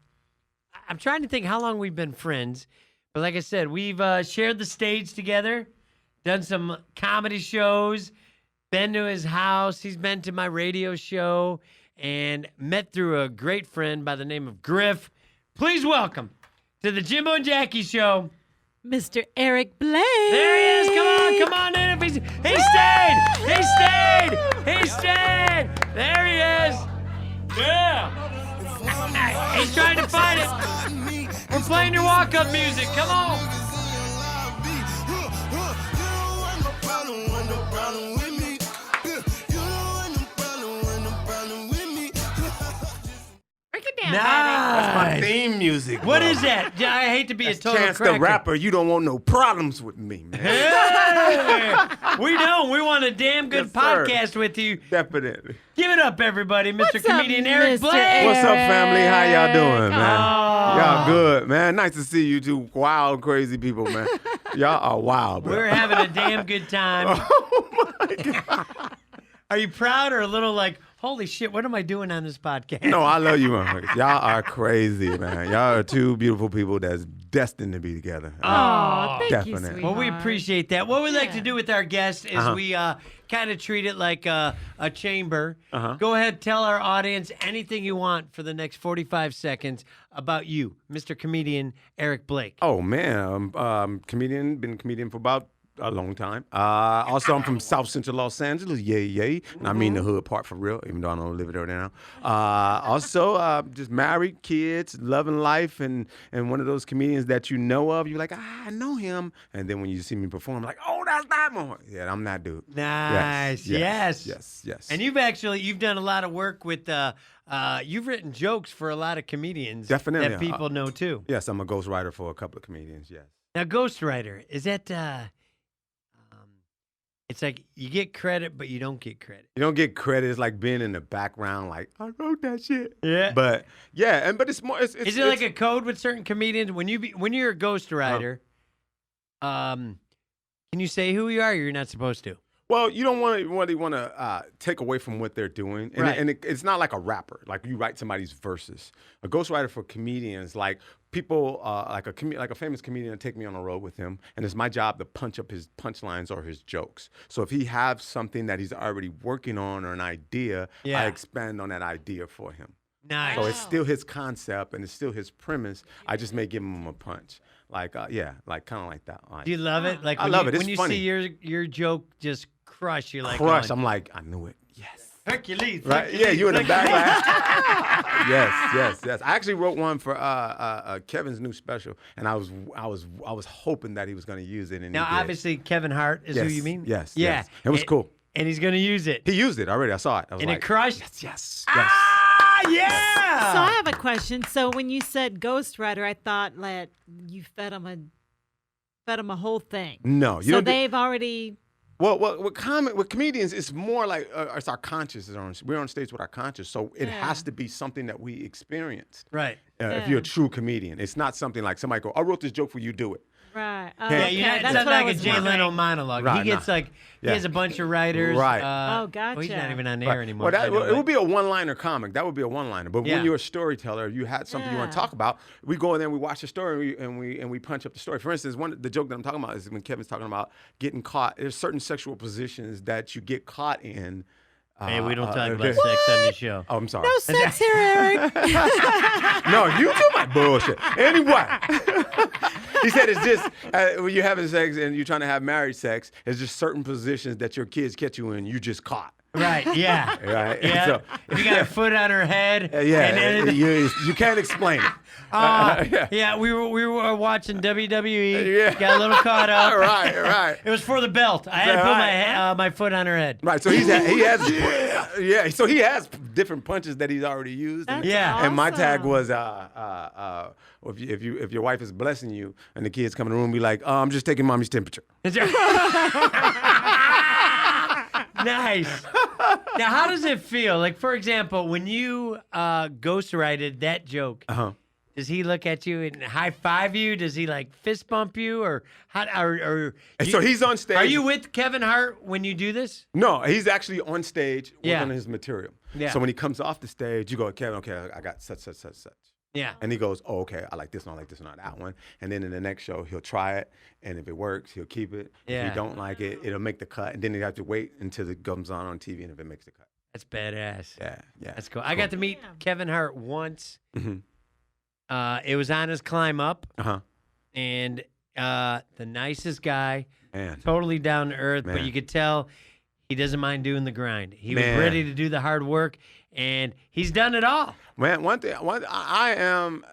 I'm trying to think how long we've been friends, but like I said, we've shared the stage together, done some comedy shows, been to his house. He's been to my radio show, and met through a great friend by the name of Griff. Please welcome to the Jimbo and Jackie show, Mr. Eric Blake. there he is. Come on in. He stayed. There he is. Yeah. He's trying to find it. We're playing your walk-up music. Come on. Break it down, Nice. My theme music. What bro. is that? Yeah, I hate to be a total Chance cracker. the Rapper, you don't want no problems with me, man. Hey, we don't. We want a damn good Yes, sir. podcast with you. Definitely. Give it up, everybody. Mr. What's up, Comedian Eric Mr. Blake. What's up, family? How y'all doing, man? Aw. Y'all good, man. Nice to see you two wild, crazy people, man. Y'all are wild, bro. We're having a damn good time. Oh, my God. Are you proud or a little like, holy shit, what am I doing on this podcast? No, I love you, man. Y'all are crazy, man. Y'all are two beautiful people that's destined to be together. Oh, thank you, Definitely. sweetheart. Well, we appreciate that. What we like to Yeah. do with our guests is we kind of treat it like a chamber. Uh-huh. Go ahead, tell our audience anything you want for the next 45 seconds about you, Mr. Comedian Eric Blake. Oh, man. Comedian, been a comedian for about a long time. Also, I'm from South Central Los Angeles. Yay. And I mean the hood part for real, even though I don't live there now. Also, just married, kids, loving life, and one of those comedians that you know of. You're like, I know him. And then when you see me perform, like, oh, that's that one. Yeah, I'm that dude. Nice. Yes. Yes. And you've done a lot of work with, you've written jokes for a lot of comedians Definitely. that people know too. Yes, I'm a ghostwriter for a couple of comedians, yes. Now, ghostwriter, is that, it's like you get credit, but you don't get credit. You don't get credit. It's like being in the background, like, I wrote that shit. Yeah. But, yeah, but it's more, Is it like a code with certain comedians? When you're a ghostwriter, can you say who you are or you're not supposed to? Well, you don't really want to take away from what they're doing, and, Right. it's not like a rapper. Like you write somebody's verses. A ghostwriter for comedians, like people, like a famous comedian, take me on a road with him, and it's my job to punch up his punchlines or his jokes. So if he has something that he's already working on or an idea, Yeah. I expand on that idea for him. Nice. So it's still his concept and it's still his premise. I just may give him a punch, like kind of like that. Like, Do you love it? Like I when love you, it. It's when you funny. see your joke just crush, you're like, crush. going, I'm like, I knew it. Yes. Hercules. Right? Hercules, Yeah, you in the Hercules. back. Yes. I actually wrote one for Kevin's new special, and I was hoping that he was going to use it. And Now, he did. obviously, Kevin Hart is who Yes, you mean? yes, Yeah. yes. It was cool. And he's going to use it. He used it already. I saw it. I was And like, it crushed? Yes. Ah, yeah. So I have a question. So when you said ghostwriter, I thought that you fed them a whole thing. No, you So don't. they've already. Well, with comedians, it's more like it's our conscious. We're on stage with our conscious, so it Yeah. has to be something that we experienced. Right. If you're a true comedian, it's not something like somebody go, I wrote this joke for you, do it. Right. Yeah, Yeah, Okay, you're not, that's it's not what I like a was Jay wondering. Leno monologue. Right, he gets nah. he Yeah. has a bunch of writers. Right. Oh, Well, he's not gotcha. even on air Right. anymore. Well, I know, it would be a one-liner comic. That would be a one-liner. But Yeah. when you're a storyteller, you had something you want to Yeah. talk about. We go in there, and we watch the story, and we punch up the story. For instance, the joke that I'm talking about is when Kevin's talking about getting caught. There's certain sexual positions that you get caught in. Hey, we don't talk about sex on the show. Oh, I'm sorry. No sex here, Eric. No, you do my bullshit. Anyway, he said it's just when you're having sex and you're trying to have married sex, it's just certain positions that your kids catch you in. You just caught. Right, yeah. Right? Yeah. So, If you got a foot on her head. yeah, And then, you can't explain it. yeah, we were watching WWE. Yeah. Got a little caught up. Right. It was for the belt. I had to put my foot on her head. Right, so he has so he has different punches that he's already used. That's Yeah. And my tag awesome. was if your wife is blessing you and the kids come in the room, be like, I'm just taking mommy's temperature. Nice. Now, how does it feel? Like, for example, when you ghostwrited that joke, Does he look at you and high five you? Does he like fist bump you, or how? Or And so he's on stage. Are you with Kevin Hart when you do this? No, he's actually on stage working Yeah. on his material. Yeah. So when he comes off the stage, you go, Kevin, okay, I got such. Yeah. And he goes, oh, okay, I like this one, I like this one, I like that one. And then in the next show, he'll try it. And if it works, he'll keep it. If Yeah. he don't like it, it'll make the cut. And then you have to wait until it comes on TV and if it makes the cut. That's badass. Yeah. That's cool. I got to meet Kevin Hart once. Mhm. It was on his climb up, Uh-huh. and the nicest guy, Man. totally down to earth, but Man. you could tell he doesn't mind doing the grind. He Man. was ready to do the hard work, and he's done it all. Man, I am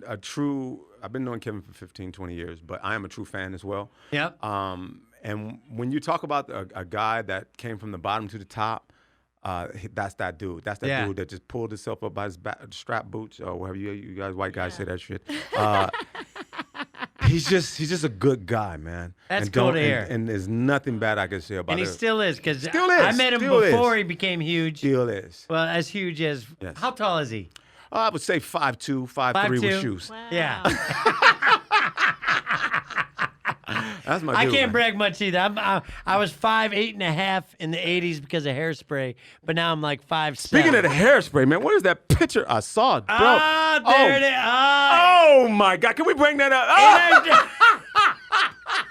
a true, I've been knowing Kevin for 15, 20 years, but I am a true fan as well. Yep. And when you talk about a guy that came from the bottom to the top, that's that dude. That's that Yeah. dude that just pulled himself up by his strap boots or whatever you guys white guys say that shit. He's just a good guy, man. That's and cool don't- to hear. And there's nothing bad I can say about And he it. still is, because Still is, I met him still before is. he became huge. Still is. Well, as huge as, Yes. how tall is he? I would say 5'2", 5'3" with 5'2"? shoes. Yeah. That's my I dude, can't man. brag much either. I was 5'8.5" in the 80s because of hairspray, but now I'm like 5'7". Speaking of the hairspray, man, what is that picture I saw, bro? Ah, there it is. Oh my God! Can we bring that up? Oh!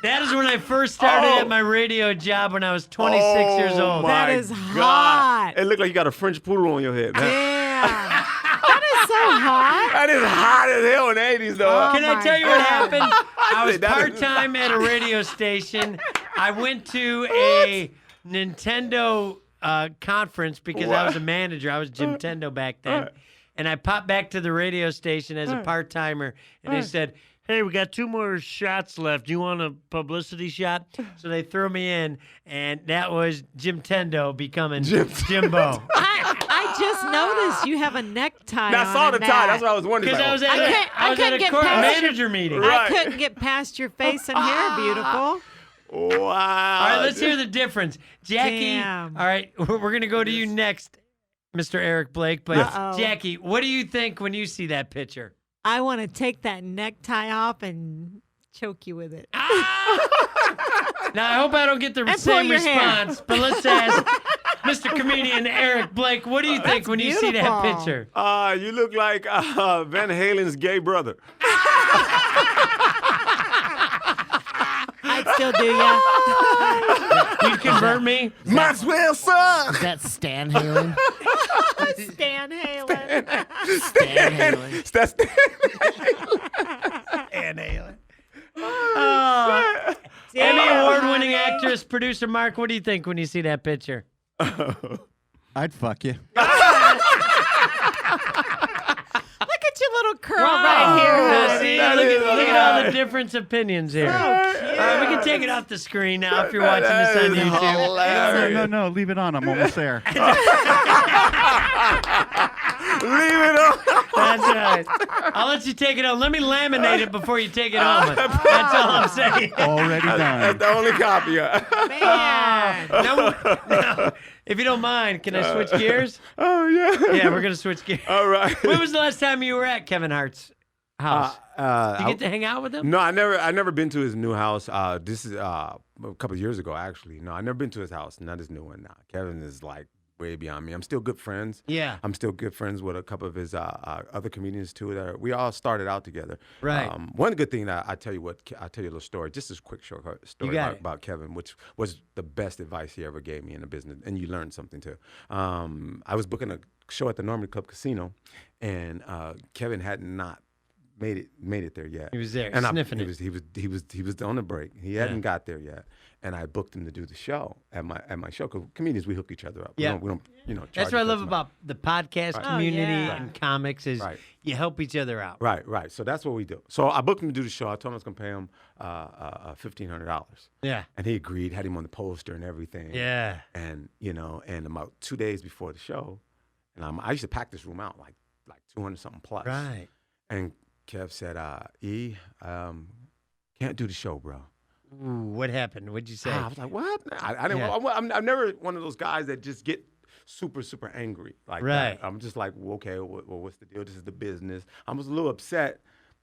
That is when I first started at my radio job when I was 26 years old. My That is God. hot. It looked like you got a French poodle on your head, man. Yeah. That is so hot. That is hot as hell in the 80s, though. Can I my tell you what happened? I was said that is- part-time at a radio station. I went to a Nintendo conference because I was a manager. I was Jim Tendo back then. And I popped back to the radio station as a part-timer, and they said, hey, we got 2 more shots left. Do you want a publicity shot? So they threw me in, and that was Jim Tendo becoming Jimbo. I just noticed you have a necktie Now, I on saw the and tie. that. That's what I was wondering. Because I was at I couldn't a get court past your- manager meeting. Right. I couldn't get past your face and hair, beautiful. Wow. All right, let's hear the difference. Jackie, Damn. all right, we're going to go to you next, Mr. Eric Blake. But Uh-oh. Jackie, what do you think when you see that picture? I want to take that necktie off and choke you with it. Now, I hope I don't get the pull same your hair. response, but let's ask Mr. Comedian Eric Blake, what do you think when you see that beautiful. picture? You look like Van Halen's gay brother. I'd still do ya. You'd convert me? Might as well, son. Is that Stan Halen? Stan Halen. Stan Halen. That's And Halen. Emmy Award-winning actress, producer Mark, what do you think when you see that picture? I'd fuck you. Look at your little curl right here. Now, see, That look is at all the alive. different opinions here. So cute. All right, we can take it off the screen now if you're watching this on That is YouTube. hilarious. No, leave it on. I'm almost there. Leave it on. That's right. I'll let you take it home. Let me laminate it before you take it home. That's all I'm saying. Already That's done. the only copy. Man. Now, if you don't mind, can I switch gears? Oh, yeah. Yeah, we're going to switch gears. All right. When was the last time you were at Kevin Hart's house? Did you I- get to hang out with him? No, I never been to his new house. This is a couple of years ago, actually. No, I never been to his house, not his new one. Nah, Kevin is like way beyond me. I'm still good friends. Yeah. I'm still good friends with a couple of his other comedians too. That we all started out together. Right. One good thing that I tell you a little story, just a quick short story got it. about Kevin, which was the best advice he ever gave me in the business, and you learned something too. I was booking a show at the Normandy Club Casino, and Kevin had not made it there yet. He was there, and sniffing he it. was on the break. He hadn't got there yet, and I booked him to do the show at my show. Cause comedians, we hook each other up. Yeah. We don't That's charge what I each love other. about the podcast Right. community yeah. and comics is Right. you help each other out. Right. So that's what we do. So I booked him to do the show. I told him I was gonna pay him $1,500, Yeah. and he agreed. Had him on the poster and everything. Yeah. And and about 2 days before the show, and I used to pack this room out like 200 something plus. Right. And Kev said, can't do the show, bro. Ooh, what happened? What'd you say? I was like, what? I didn't. Yeah. I'm never one of those guys that just get super, super angry like Right. that. I'm just like, well, okay, well, what's the deal? This is the business. I was a little upset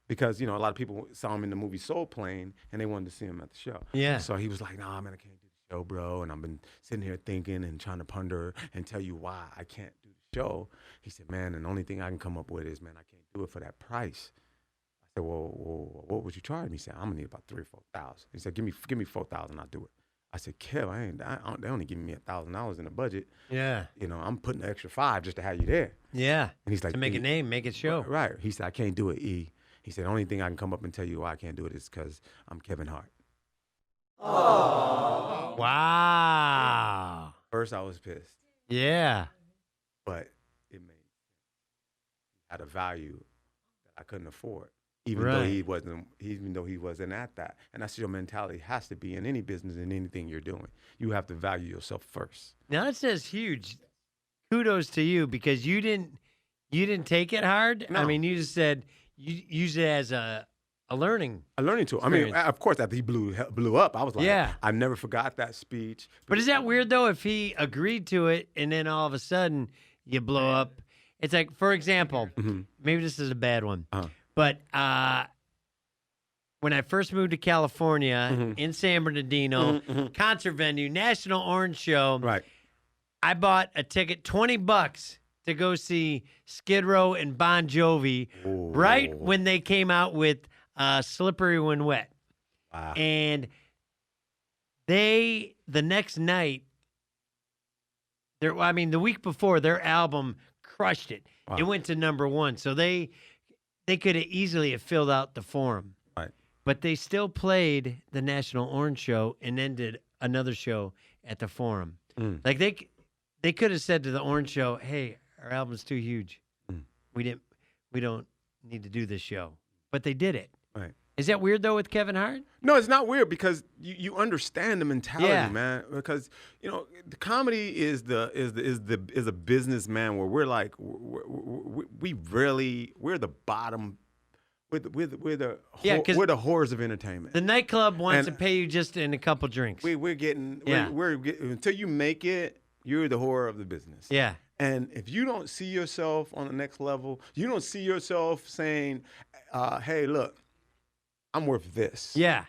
because, you know, a lot of people saw him in the movie Soul Plane and they wanted to see him at the show. Yeah. So he was like, nah, man, I can't do the show, bro. And I've been sitting here thinking and trying to ponder and tell you why I can't do the show. He said, man, and the only thing I can come up with is, man, I can't do it for that price. I said, well, what would you charge me? He said, I'm gonna need about $3,000 or $4,000. He said, give me $4,000, I'll do it. I said, Kev, they only giving me $1,000 in the budget. Yeah. You know, I'm putting the extra $5 just to have you there. Yeah. And he's like, to make "E." a name, make it show. Right. He said, I can't do it, E. He said, the only thing I can come up and tell you why I can't do it is because I'm Kevin Hart. Wow. First, I was pissed, Yeah. but it had a value that I couldn't afford. Even Right. though he wasn't at that. And that's your mentality has to be in any business and anything you're doing. You have to value yourself first. Now that says huge. Kudos to you because you didn't take it hard. No. I mean, you just said you used it as a learning. A learning tool. I mean, Experience. of course, after he blew up, I was like, Yeah. I never forgot that speech. But is that weird though if he agreed to it and then all of a sudden you blow up? It's like, for example, maybe this is a bad one. But when I first moved to California in San Bernardino, concert venue, National Orange Show, Right. I bought a ticket, $20 to go see Skid Row and Bon Jovi right when they came out with Slippery When Wet. Wow. And the next night, the week before, their album crushed it. Wow. It went to #1. So they could have easily have filled out the forum. Right. But they still played the National Orange Show and then did another show at the forum. Like they could have said to the Orange Show, "Hey, our album's too huge. We don't need to do this show." But they did it. Right. Is that weird though with Kevin Hart? No, it's not weird because you understand the mentality, Yeah. man. Because you know, the comedy is a businessman where we're like we're the bottom. We're the whores of entertainment. The nightclub wants And- to pay you just in a couple drinks. We're getting Yeah. we're getting until you make it, you're the whore of the business. Yeah. And if you don't see yourself on the next level, you don't see yourself saying, "Hey, look, I'm worth this." Yeah.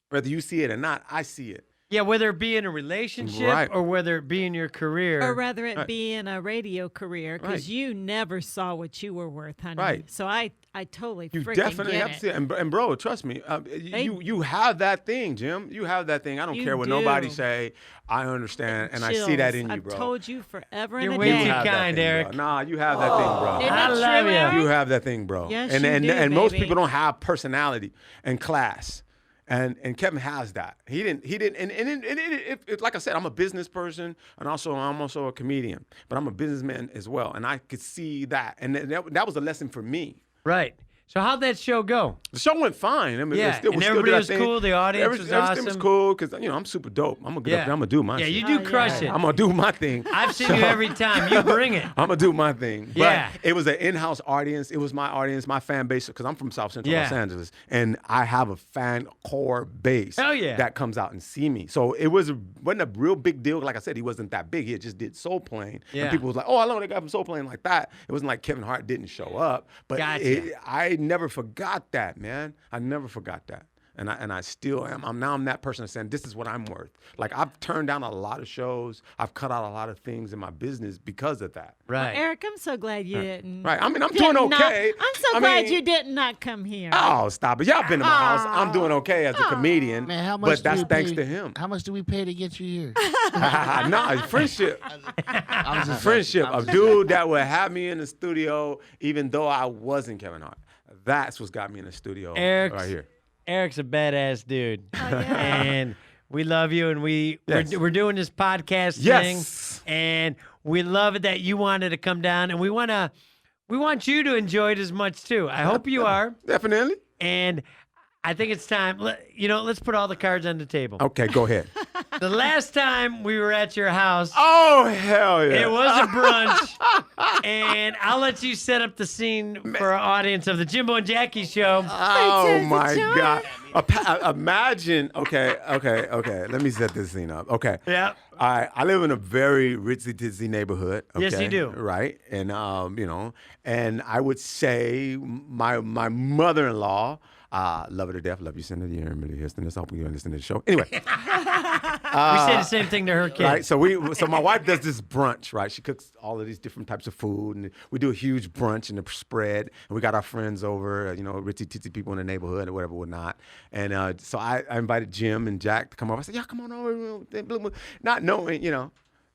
Whether you see it or not, I see it. Yeah, whether it be in a relationship Right. or whether it be in your career. Or rather it Right. be in a radio career because Right. you never saw what you were worth, honey. Right. So I totally You freaking definitely get have it. to see it. And bro, trust me, you have that thing, Jim. You have that thing. I don't You care what nobody do. say. I understand, and I see that in you, I've bro. told you forever You're and a way day. too have that kind, thing, bro. Eric. Nah, you have that thing, bro. Isn't I that love true, you. Eric? You have that thing, bro. Yes, and you do, and most baby. people don't have personality and class. And Kevin has that. He didn't. And it, like I said, I'm a business person, and I'm also a comedian. But I'm a businessman as well, and I could see that. And that was a lesson for me. Right. So how'd that show go? The show went fine. I mean, Yeah, we and still everybody did our was thing. cool, the audience was Everything was awesome. cool because I'm super dope. I'm gonna get up there. I'm gonna do my Yeah, shit. you do crush it. I'm gonna do my thing. I've seen you every time. You bring it. I'm gonna do my thing. But Yeah. it was an in-house audience. It was my audience, my fan base, because I'm from South Central Yeah. Los Angeles, and I have a fan core base Hell yeah. that comes out and see me. So it wasn't a real big deal. Like I said, he wasn't that big. He just did Soul Plane, Yeah. and people was like, "Oh, I know they got from Soul Plane like that." It wasn't like Kevin Hart didn't show up, but Gotcha. I never forgot that, man. I never forgot that. And I still am. I'm that person saying, this is what I'm worth. Like, I've turned down a lot of shows. I've cut out a lot of things in my business because of that. Right. Eric, I'm so glad you didn't. Right. I mean, I'm did doing not- okay. I'm so glad you did not come here. Oh, stop it. Y'all been to my house. I'm doing okay as a comedian. Man, how much but that's do we thanks pay- to him. How much do we pay to get you here? Nah, friendship. I was just Friendship. I A was just- dude that would have me in the studio even though I wasn't Kevin Hart. That's what's got me in the studio right here. Eric's a badass dude. Oh, yeah. And we love you, and Yes. we're doing this podcast Yes. thing, and we love it that you wanted to come down, and we want you to enjoy it as much too. I hope you are, Definitely. and I think it's time. Let's put all the cards on the table. Okay, go ahead. The last time we were at your house, Oh, hell yeah. it was a brunch, and I'll let you set up the scene for our audience of the Jimbo and Jackie show. Oh my God! Imagine. Okay. Let me set this scene up. Okay. Yeah. All right. I live in a very ritzy-titsy neighborhood. Okay? Yes, you do. Right. And and I would say my mother-in-law. Love her to death. Love you, Senator. You ain't really listening to this. I hope you listen to the show. Anyway. We say the same thing to her kids. Right, so my wife does this brunch, right? She cooks all of these different types of food, and we do a huge brunch and a spread, and we got our friends over, ritzy-titsy people in the neighborhood or whatever, whatnot. And so I invited Jim and Jack to come over. I said, "Yeah, come on over," not knowing, you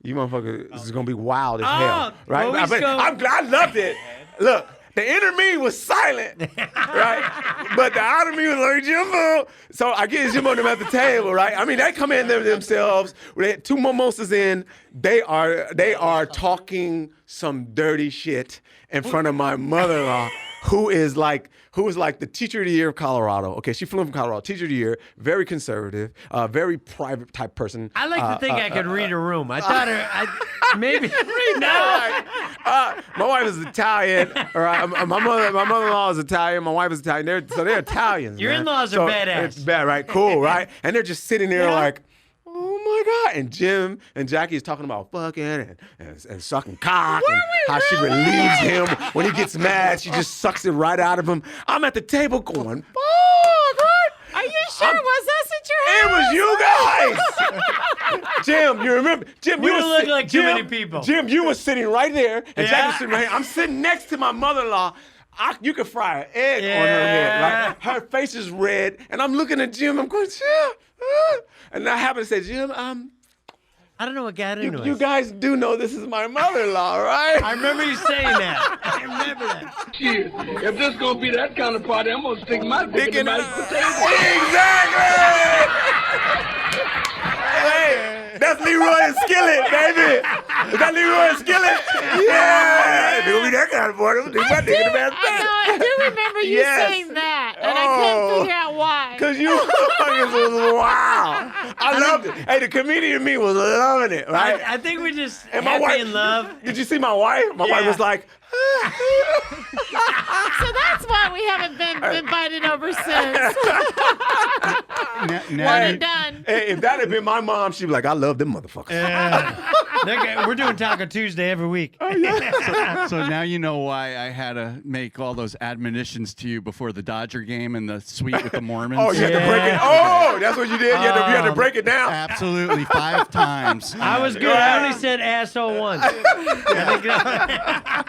motherfuckers, this is gonna be wild as hell, right? Well, I'm glad I loved it. Look. The inner me was silent, right? But the outer me was like, Jimbo. So I get Jimbo and them at the table, right? I mean, they come in there themselves. They had 2 mimosas in. They are talking some dirty shit in front of my mother-in-law, who is like the teacher of the year of Colorado. Okay, she flew in from Colorado, teacher of the year, very conservative, very private type person. I like to think I could read a room. I thought maybe my wife is Italian. All right, my mother-in-law is Italian. My wife is Italian. They're Italians. Your man. in-laws are badass. It's bad, right? Cool, right? And they're just sitting there like, oh my God. And Jim and Jackie is talking about fucking and sucking cock and how she relieves him when he gets mad. She just sucks it right out of him. I'm at the table going, fuck, right? Are you sure? Was us at your house? It was you guys. Jim, you remember? Jim, We you don't look like too many people. Jim, you were sitting right there, and Yeah. Jack was sitting right here. I'm sitting next to my mother-in-law. You could fry an egg on her head, right? Her face is red, and I'm looking at Jim. I'm going, Jim. And I happen to say, Jim, I don't know what got into you us. guys do know this is my mother-in-law, right? I remember you saying that. I remember that. Shit, if this gonna be that kind of party, I'm gonna stick my dick in the mashed potato. Exactly! Hey, that's Leroy and Skillet, baby. Is that Leroy and Skillet? Yeah! If it gonna be that kind of party, I'm gonna stick my dick in the mashed potato. I do remember you Yes. saying that, and I couldn't figure out why. Because you motherfuckers was wow. I loved it. Hey, the comedian in me was loving it, right? I think we just And my happy wife, in love. Did you see my wife? My wife was like, So that's why we haven't been invited over since. Now One you- and done. hey, if that had been my mom, she'd be like, I love them motherfuckers. We're doing Taco Tuesday every week. So now you know why I had to make all those admonitions to you before the Dodger game and the suite with the Mormons. Oh, you had to break it. Oh, that's what you did? You had to break it down? Absolutely, 5 times. I was good. I only said asshole once.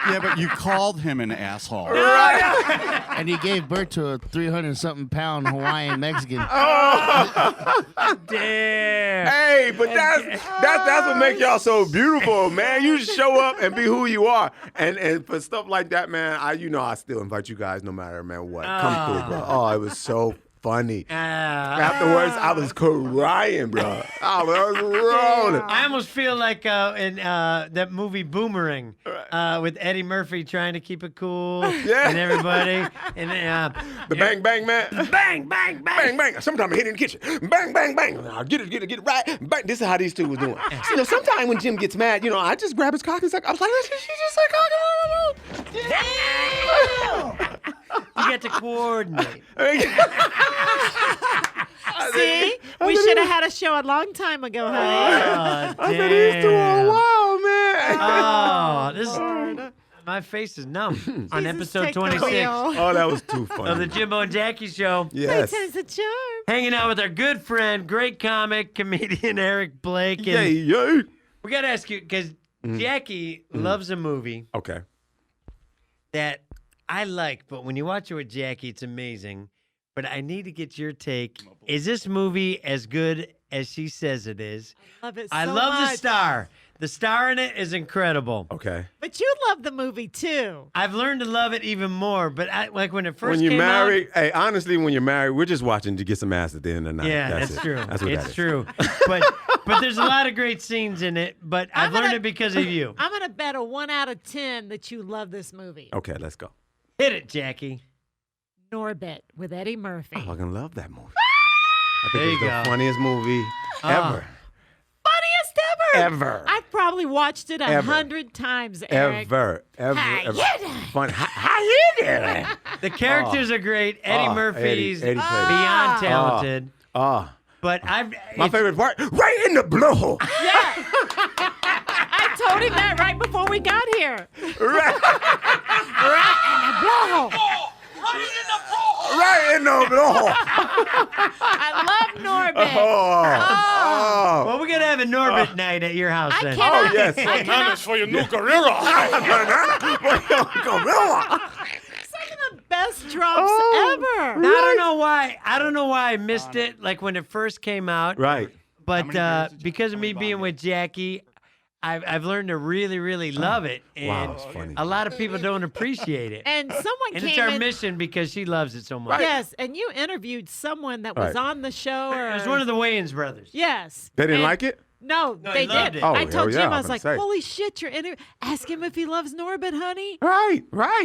Yeah, but you called him an asshole. And he gave birth to a 300-something pound Hawaiian Mexican. Damn. Hey, but that's what makes y'all so beautiful, man. You show up and be who you are. And for stuff like that, man, I still invite you guys no matter, man, what. Come through, bro. Oh, it was so funny. Afterwards, I was crying, bro. I was rolling. I almost feel like in that movie Boomerang with Eddie Murphy trying to keep it cool and everybody. And The bang, bang, man. bang, bang, bang. Bang, bang. Sometimes I hit it in the kitchen. Bang, bang, bang. I'll get it right. Bang. This is how these two was doing. So, sometimes when Jim gets mad, I just grab his cock and I was like, she just like, Damn. You get to coordinate. See? We should have had a show a long time ago, honey. I said, these two are wild, man. Oh, this is, my face is numb on Jesus, episode take the 26 wheel. Oh, that was too of the funny. Jimbo and Jackie show. Yes. Playtime's a charm. Hanging out with our good friend, great comic, comedian Eric Blake. And Yay, yay. we got to ask you, because Jackie loves a movie Okay. that I like, but when you watch it with Jackie, it's amazing. But I need to get your take. Is this movie as good as she says it is? I love it so I love much. the star. The star in it is incredible. Okay. But you love the movie, too. I've learned to love it even more. But like when it first When you're came married, hey, honestly, when you're married, we're just watching to get some ass at the end of the night. yeah, That's that's it. true. That's what it's that is. true. But there's a lot of great scenes in it. But I've learned it because of you. I'm going to bet a 1 out of 10 that you love this movie. Okay, let's go. Hit it, Jackie. Norbit with Eddie Murphy. I fucking love that movie. I think There it's you the go. funniest movie Ah. ever. Ever. I've probably watched it 100 times, Eric. Ever. How you doing? Fun. How you doing? The characters are great. Eddie Murphy's Eddie played it. beyond talented. But My favorite part, right in the blowhole. Yeah. I told him that right before we got here. Right. Whoa. Right in the blowhole. I love Norbit. Well, we're going to have a Norbit night at your house I then. cannot. yes. Bananas for your new gorilla. Some of the best drops ever. Now, I don't know why I missed it, like when it first came out. Right. But because of me being with Jackie, I've learned to really, really love it. And Wow, it's funny. a lot of people don't appreciate it. And someone And came it's our in. mission because she loves it so much. Yes, and you interviewed someone that was Right. on the show. Or, It was one of the Wayans brothers. Yes. They didn't And- like it? No, No, they he loved did. it. Oh, I hell told yeah, Jim, I I'm was gonna like, say. holy shit, you're ask him if he loves Norbit, honey. Right.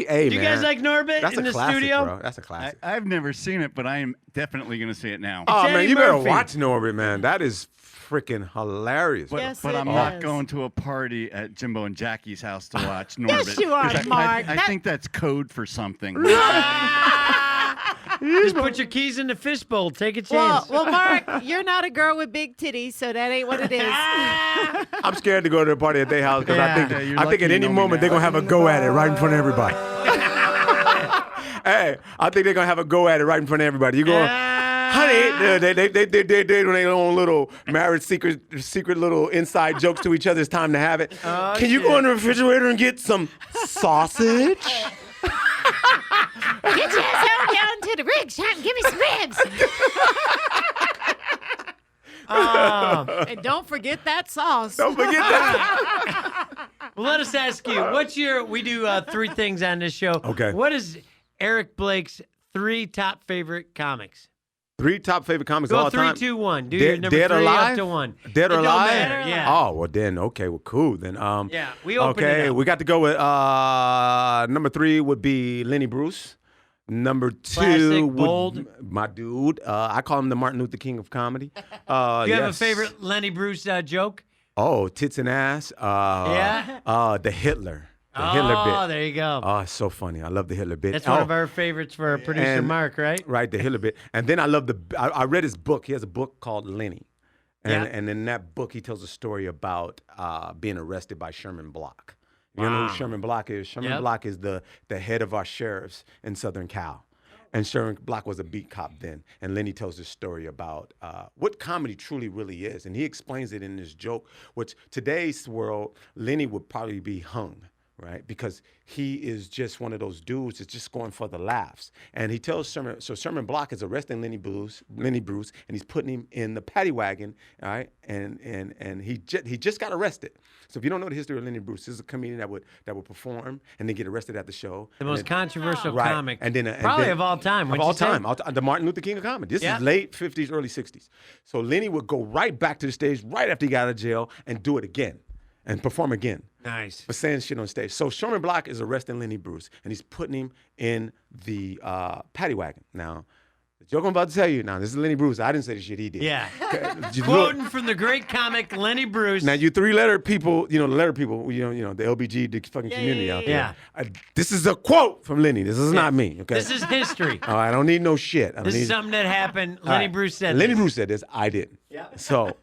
Hey, Do you man. guys like Norbit That's in a the classic, studio? bro. That's a classic. I've never seen it, but I am definitely going to see it now. Oh, Eddie man, you better Murphy. watch Norbit, man. That is freaking hilarious. But, Yes, but it I'm not is. going to a party at Jimbo and Jackie's house to watch Norbit. Yes, you are, 'Cause Mark. I That- think that's code for something. Just put your keys in the fishbowl. Take a Well, chance. Mark, you're not a girl with big titties, so that ain't what it is. I'm scared to go to a party at their house because Yeah. I think you're I lucky think at you any know me moment now. they're gonna have a go at it right in front of everybody. Hey, I think they're gonna have a go at it right in front of everybody. You go, honey, they when they own little marriage secret little inside jokes to each other. It's time to have it. Can you go in the refrigerator and get some sausage? Get your ass on down to the rig shop and give me some ribs. And don't forget that sauce. Don't forget that. Well, let us ask you, we do 3 things on this show. Okay. What is Eric Blake's 3 top favorite comics? 3 top favorite comics of Go all 3, time. 2, 1. Do your number Dead 3 or up alive? to 1. Dead or It don't alive? matter, yeah. Oh, well then, okay, well cool then. Yeah, we open it okay, up. we got to go with number 3 would be Lenny Bruce. Number 2 Classic, would bold. my dude. I call him the Martin Luther King of comedy. Do you have a yes. favorite Lenny Bruce joke? Oh, tits and ass. Yeah? The Hitler. The Hitler Oh, bit. there you go. Oh, it's so funny. I love the Hitler bit. That's one Oh, of our favorites for producer and- Mark, right? Right, the Hitler bit. And then I love I read his book. He has a book called Lenny. And, Yeah. and in that book, he tells a story about being arrested by Sherman Block. You know who Sherman Block is? Sherman Yep. Block is the head of our sheriffs in Southern Cal. And Sherman Block was a beat cop then. And Lenny tells this story about what comedy truly really is. And he explains it in this joke, which today's world, Lenny would probably be hung, right? Because he is just one of those dudes that's just going for the laughs. And he tells Sherman Block is arresting Lenny Bruce, and he's putting him in the paddy wagon, all right? And he just got arrested. So if you don't know the history of Lenny Bruce, this is a comedian that would perform and then get arrested at the show. The most controversial Right. comic And then, probably of all time. Of wouldn't all you say? time. The Martin Luther King of comedy. This Yeah. is late 50s, early 60s. So Lenny would go right back to the stage right after he got out of jail and do it again and perform again. Nice. For saying shit on stage. So Sherman Block is arresting Lenny Bruce and he's putting him in the paddy wagon. Now, the joke I'm about to tell you now, this is Lenny Bruce. I didn't say the shit he did. Yeah. You Quoting look- from the great comic Lenny Bruce. Now, you 3-letter people, the letter people, the LBG, the fucking community out there. yeah. This is a quote from Lenny. This is not me, okay? This is history. Oh, I don't need no shit. I don't This need is something that happened. All Lenny right. Bruce said Lenny this. Bruce said this. I didn't. Yeah. So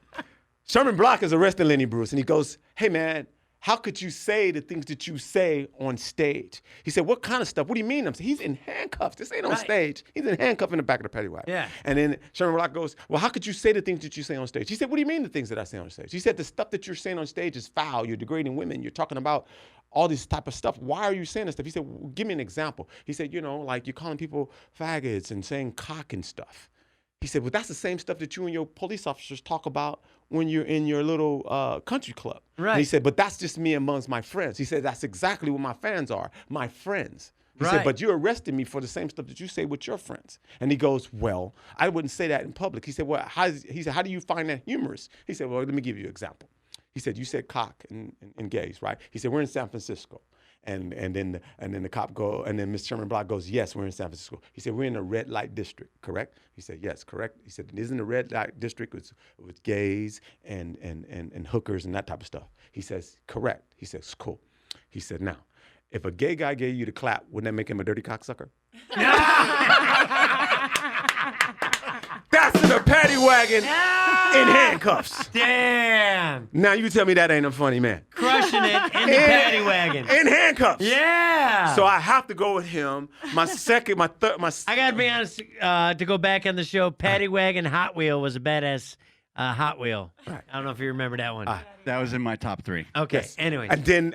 Sherman Block is arresting Lenny Bruce, and he goes, "Hey man, how could you say the things that you say on stage?" He said, "What kind of stuff? What do you mean?" He's in handcuffs. This ain't on Right. stage. He's in handcuffs in the back of the paddy wagon. Yeah. And then Sherman Block goes, "Well, how could you say the things that you say on stage?" He said, "What do you mean the things that I say on stage?" He said, "The stuff that you're saying on stage is foul. You're degrading women. You're talking about all this type of stuff. Why are you saying this stuff?" He said, well, "Give me an example." He said, like you're calling people faggots and saying cock and stuff. He said, "Well, that's the same stuff that you and your police officers talk about when you're in your little country club." Right. And he said, "But that's just me amongst my friends." He said, "That's exactly what my fans are, my friends." He Right. said, "But you arrested me for the same stuff that you say with your friends." And he goes, "Well, I wouldn't say that in public." He said, "Well, how do you find that humorous?" He said, "Well, let me give you an example." He said, "You said cock and gays, right?" He said, "We're in San Francisco." And then the cop and then Mr. Sherman Block goes, yes, we're in San Francisco. He said, we're in a red light district, correct? He said, yes, correct. He said, isn't the red light district with gays and hookers and that type of stuff? He says, correct. He says, cool. He said, now, if a gay guy gave you the clap, wouldn't that make him a dirty cocksucker? That's in a paddy wagon in handcuffs. Damn. Now you tell me that ain't a funny man. Crushing it in the paddy wagon. In handcuffs. Yeah. So I have to go with him. I gotta be honest. To go back on the show, Paddy Wagon Hot Wheel was a badass Hot Wheel. Right. I don't know if you remember that one. That was in my top 3. Okay. Anyways. And then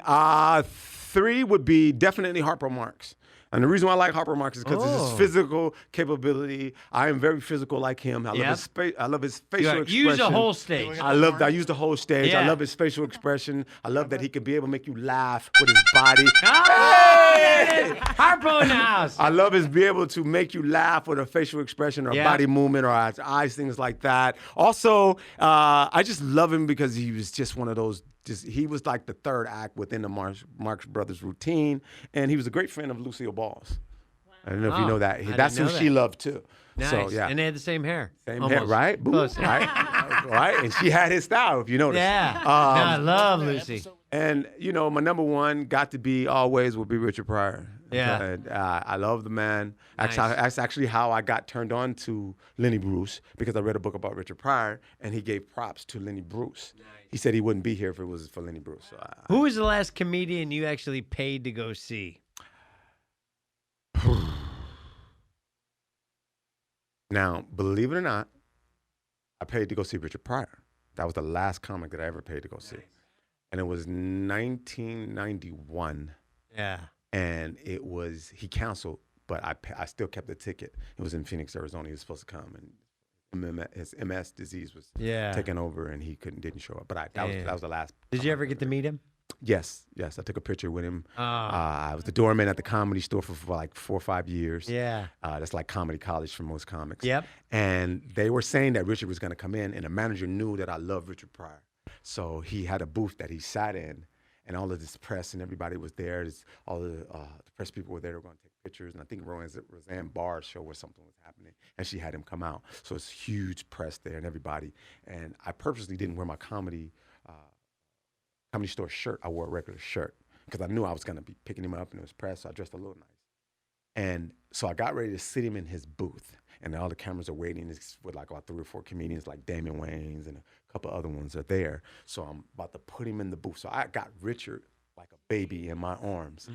3 would be definitely Harpo Marx. And the reason why I like Harpo Marx is because of his physical capability. I am very physical like him. I love his facial expression. Use the whole stage. I use the whole stage. Yeah. I love his facial expression. I love that he can be able to make you laugh with his body. Hey! Harpo in the house. I love his be able to make you laugh with a facial expression or a body movement or his eyes, things like that. Also, I just love him because he was just one of those. He was like the third act within the Marx Brothers routine, and he was a great friend of Lucille Ball's. Wow. I don't know if you know that. That's who she loved too. Nice. So, yeah. And they had the same hair. Same hair, right? Close. Right? Right? And she had his style, if you notice. Yeah. I love Lucy. And, my number one got to be always will be Richard Pryor. Yeah. And, I love the man. Nice. That's actually how I got turned on to Lenny Bruce, because I read a book about Richard Pryor, and he gave props to Lenny Bruce. Nice. He said he wouldn't be here if it was for Lenny Bruce. So who was the last comedian you actually paid to go see? Now, believe it or not, I paid to go see Richard Pryor. That was the last comic that I ever paid to go see. And it was 1991. Yeah. And he canceled, but I still kept the ticket. It was in Phoenix, Arizona. He was supposed to come, and his MS disease was taking over, and he didn't show up. But that was the last. Did you ever get to meet him? Yes. I took a picture with him. I was the doorman at the Comedy Store for like 4 or 5 years. Yeah. That's like comedy college for most comics. Yep. And they were saying that Richard was going to come in, and the manager knew that I loved Richard Pryor. So he had a booth that he sat in, and all of this press and everybody was there. All the press people were there. They were going to take pictures, and I think Roseanne Barr's show or something was happening, and she had him come out. So it's huge press there and everybody. And I purposely didn't wear my comedy store shirt. I wore a regular shirt because I knew I was going to be picking him up, and it was press, so I dressed a little nice. And so I got ready to sit him in his booth, and all the cameras are waiting. It's with like about 3 or 4 comedians like Damon Wayans and a couple other ones are there. So I'm about to put him in the booth. So I got Richard like a baby in my arms.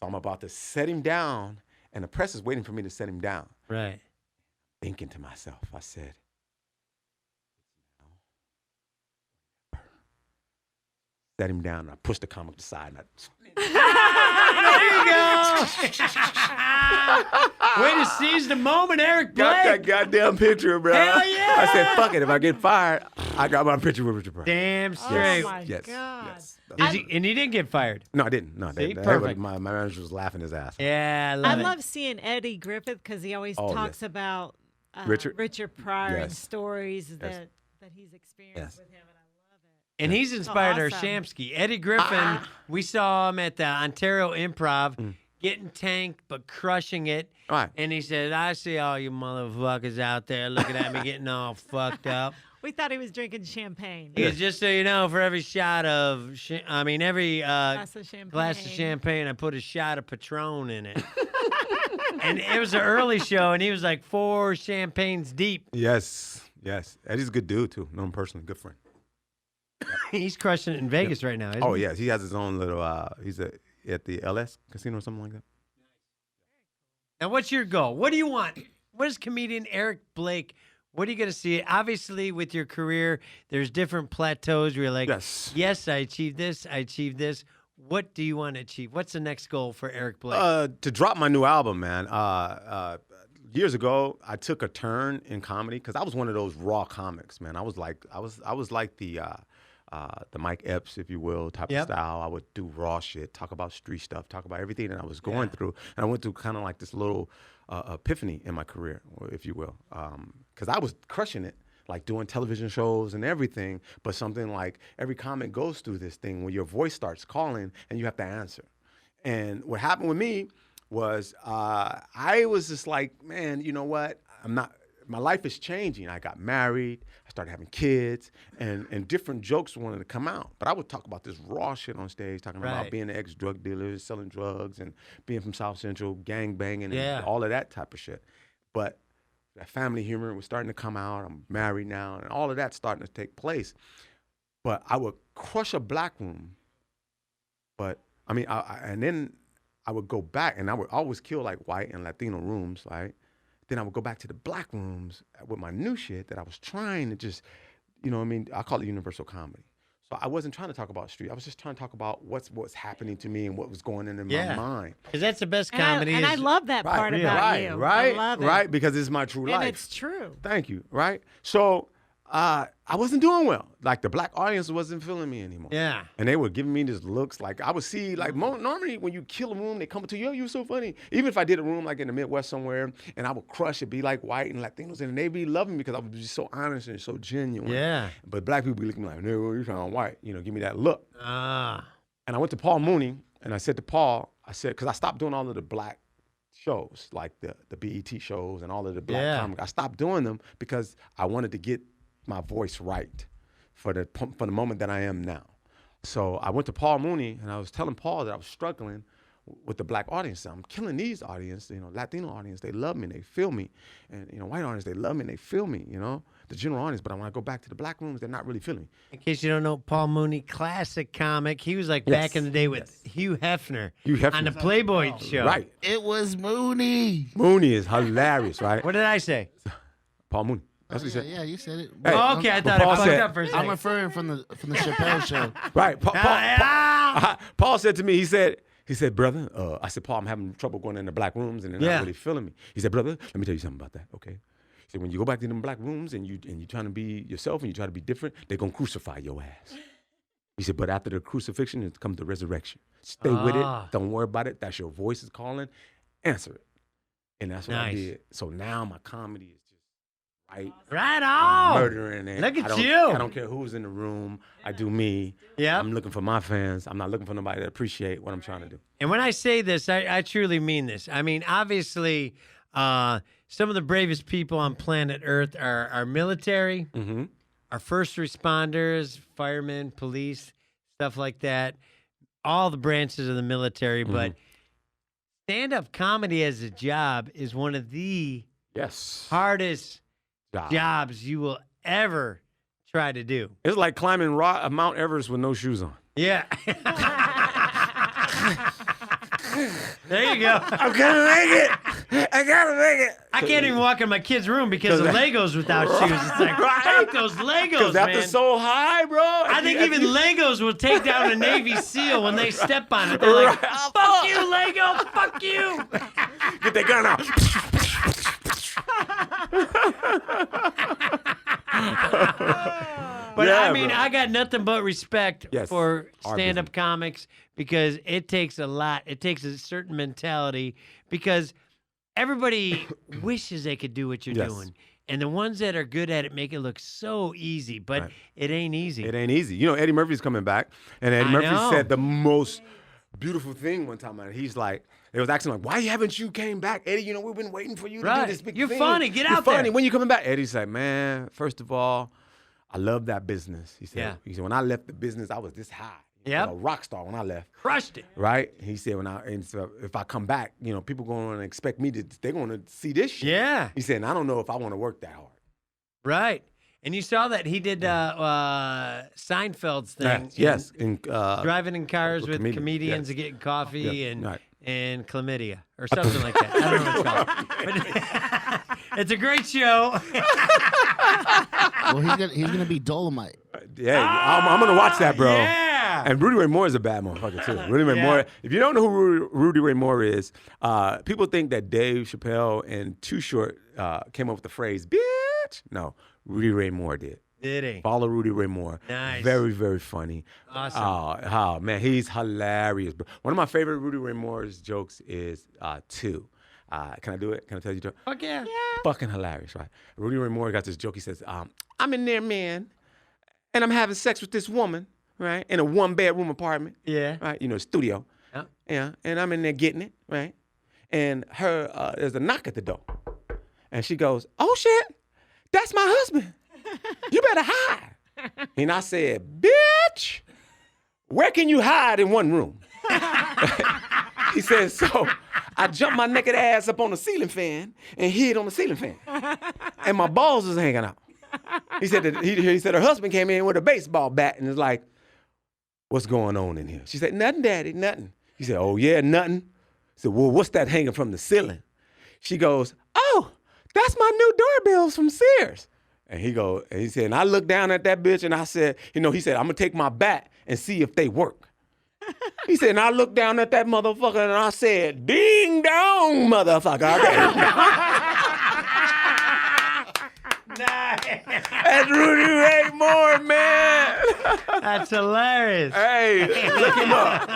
So I'm about to set him down, and the press is waiting for me to set him down. Right. Thinking to myself, I said, set him down, and I pushed the comic aside, and Way to seize the moment, Eric Blake. got that goddamn picture, bro. Hell yeah. I said, fuck it. If I get fired, I got my picture with Richard Pryor. Damn straight. Oh my Yes. God. Yes. And he didn't get fired. No, I didn't. No, See? Perfect. My manager was laughing his ass off. Yeah, I I love it. love seeing Eddie Griffith because he always Oh, talks yes. about Richard? Pryor and Yes. stories that he's experienced Yes. with him, and I love it. And he's inspired our awesome. Shamsky. Eddie Griffin, we saw him at the Ontario Improv, getting tanked but crushing it. Right. And he said, I see all you motherfuckers out there looking at me getting all fucked up. We thought he was drinking champagne. He goes, just so you know, for every shot of, every Glass of champagne. I put a shot of Patron in it. And it was an early show, and he was like 4 champagnes deep. Yes. Eddie's a good dude, too. Know him personally. Good friend. He's crushing it in Vegas right now, isn't Oh, he? yes. He has his own little, he's at the LS casino or something like that. Now, what's your goal? What do you want? What is comedian Eric Blake? What are you going to see? Obviously, with your career, there's different plateaus where you're like, yes, I achieved this, I achieved this. What do you want to achieve? What's the next goal for Eric Blake? To drop my new album, man. Years ago, I took a turn in comedy because I was one of those raw comics, man. I was like the Mike Epps, if you will, type of style. I would do raw shit, talk about street stuff, talk about everything that I was going through. And I went through kind of like this little epiphany in my career, if you will, because I was crushing it, like doing television shows and everything. But something like every comic goes through this thing where your voice starts calling and you have to answer. And what happened with me was I was just like, man, you know what? My life is changing. I got married. I started having kids, and different jokes wanted to come out. But I would talk about this raw shit on stage, talking about being an ex-drug dealer, selling drugs, and being from South Central, gang banging, and all of that type of shit. But that family humor was starting to come out. I'm married now, and all of that's starting to take place. But I would crush a black room. But I mean, and then I would go back, and I would always kill like white and Latino rooms, right? Then I would go back to the black rooms with my new shit that I was trying to just, you know what I mean? I call it universal comedy. So I wasn't trying to talk about street. I was just trying to talk about what's happening to me and what was going on in my mind. Because that's the best comedy. And I love that part about you. Right, I love it. right, because it's my true life. And it's true. Thank you, right? So I wasn't doing well. Like the black audience wasn't feeling me anymore. Yeah. And they were giving me these looks like I would see, like normally when you kill a room, they come to you, yo, you're so funny. Even if I did a room like in the Midwest somewhere and I would crush it, be like white and Latinos, and they be loving me because I was just so honest and so genuine. Yeah. But black people be looking at me like, no, you sound white. You know, give me that look. Ah. And I went to Paul Mooney and I said to Paul, because I stopped doing all of the black shows, like the BET shows and all of the black comics. I stopped doing them because I wanted to get my voice right for the moment that I am now. So I went to Paul Mooney and I was telling Paul that I was struggling with the black audience. I'm killing these audience, you know, Latino audience, they love me and they feel me. And, you know, white audience, they love me and they feel me, you know, the general audience. But when I go back to the black rooms, they're not really feeling me. In case you don't know, Paul Mooney, classic comic. He was like back in the day with Hugh Hefner on the Playboy show. Right. It was Mooney. Mooney is hilarious, right? What did I say? Paul Mooney. That's what he said. Yeah, you said it. Hey, Oh, okay, I thought Paul I fucked said- up for a second. I'm referring from the Chappelle show. Right. Paul said to me, he said, brother, I said, Paul, I'm having trouble going into black rooms and they're not really feeling me. He said, brother, let me tell you something about that, okay? He said, when you go back to them black rooms and you're trying to be yourself and you try to be different, they're going to crucify your ass. He said, but after the crucifixion, it comes the resurrection. Stay with it. Don't worry about it. That's your voice is calling. Answer it. And that's what I did. So now my comedy is just right on. Murdering it. Look at you. you. I don't care who's in the room. I do me. Yeah. I'm looking for my fans. I'm not looking for nobody to appreciate what I'm trying to do. And when I say this, I truly mean this. I mean, obviously, some of the bravest people on planet Earth are our military, our first responders, firemen, police, stuff like that, all the branches of the military. But stand-up comedy as a job is one of the hardest jobs you will ever try to do. It's like climbing Mount Everest with no shoes on. Yeah. There you go. I'm gonna make it. I gotta make it. I can't even walk in my kid's room because of Legos without shoes. It's like, fuck those Legos, Because man. after so high, bro. I think even Legos will take down a Navy SEAL when they step on it. They're like, fuck you, Lego, fuck you. Get that gun out. But Yeah, I mean, bro. I got nothing but respect Yes, for our stand-up business. comics because it takes a lot. It takes a certain mentality because everybody wishes they could do what you're Yes. doing. And the ones that are good at it make it look so easy, but Right. it ain't easy. It ain't easy. You know, Eddie Murphy's coming back, and Eddie I Murphy know. said the most beautiful thing one time. He's like, they was asking like, why haven't you came back, Eddie? You know, we've been waiting for you to Right. do this big You're thing. funny. Get You're out funny. there." When you coming back? Eddie's like, man, first of all, I love that business. He said, Yeah. when I left the business, I was this high. I Yep. was a rock star when I left. Crushed it. Right? He said, so if I come back, you know, people going to expect me they're going to see this shit. Yeah. He said, and I don't know if I want to work that hard. Right. And you saw that he did Seinfeld's thing. Yes. Driving in cars with comedian, comedians yes. and getting coffee Yeah, and right. and chlamydia or something like that. I don't know what it's called. But it's a great show. Well, he's gonna be Dolomite. Yeah, I'm going to watch that, bro. Yeah. And Rudy Ray Moore is a bad motherfucker, too. Rudy Ray Moore. If you don't know who Rudy Ray Moore is, people think that Dave Chappelle and Too Short came up with the phrase, bitch. No, Rudy Ray Moore did. Did he? Follow Rudy Ray Moore. Nice. Very, very funny. Awesome. Oh, man, he's hilarious. Bro. One of my favorite Rudy Ray Moore's jokes is two. Can I do it? Can I tell you a joke? Fuck yeah. Fucking hilarious, right? Rudy Ray Moore got this joke. He says, I'm in there, man, and I'm having sex with this woman, right, in a one-bedroom apartment. Yeah. Right, you know, studio. Yeah, and I'm in there getting it, right? And there's a knock at the door. And she goes, "Oh, shit, that's my husband. You better hide." And I said, "Bitch, where can you hide in one room?" He said, "So I jumped my naked ass up on the ceiling fan and hid on the ceiling fan. And my balls was hanging out." He said he said her husband came in with a baseball bat and was like, "What's going on in here?" She said, "Nothing, Daddy, nothing." He said, "Oh, yeah, nothing." He said, "Well, what's that hanging from the ceiling?" She goes, "Oh, that's my new doorbells from Sears." And he said, and I looked down at that bitch and I said, he said, "I'm gonna take my bat and see if they work." He said, and I looked down at that motherfucker and I said, "Ding dong, motherfucker." That's Rudy Ray Moore, man. That's hilarious. Hey, look him up.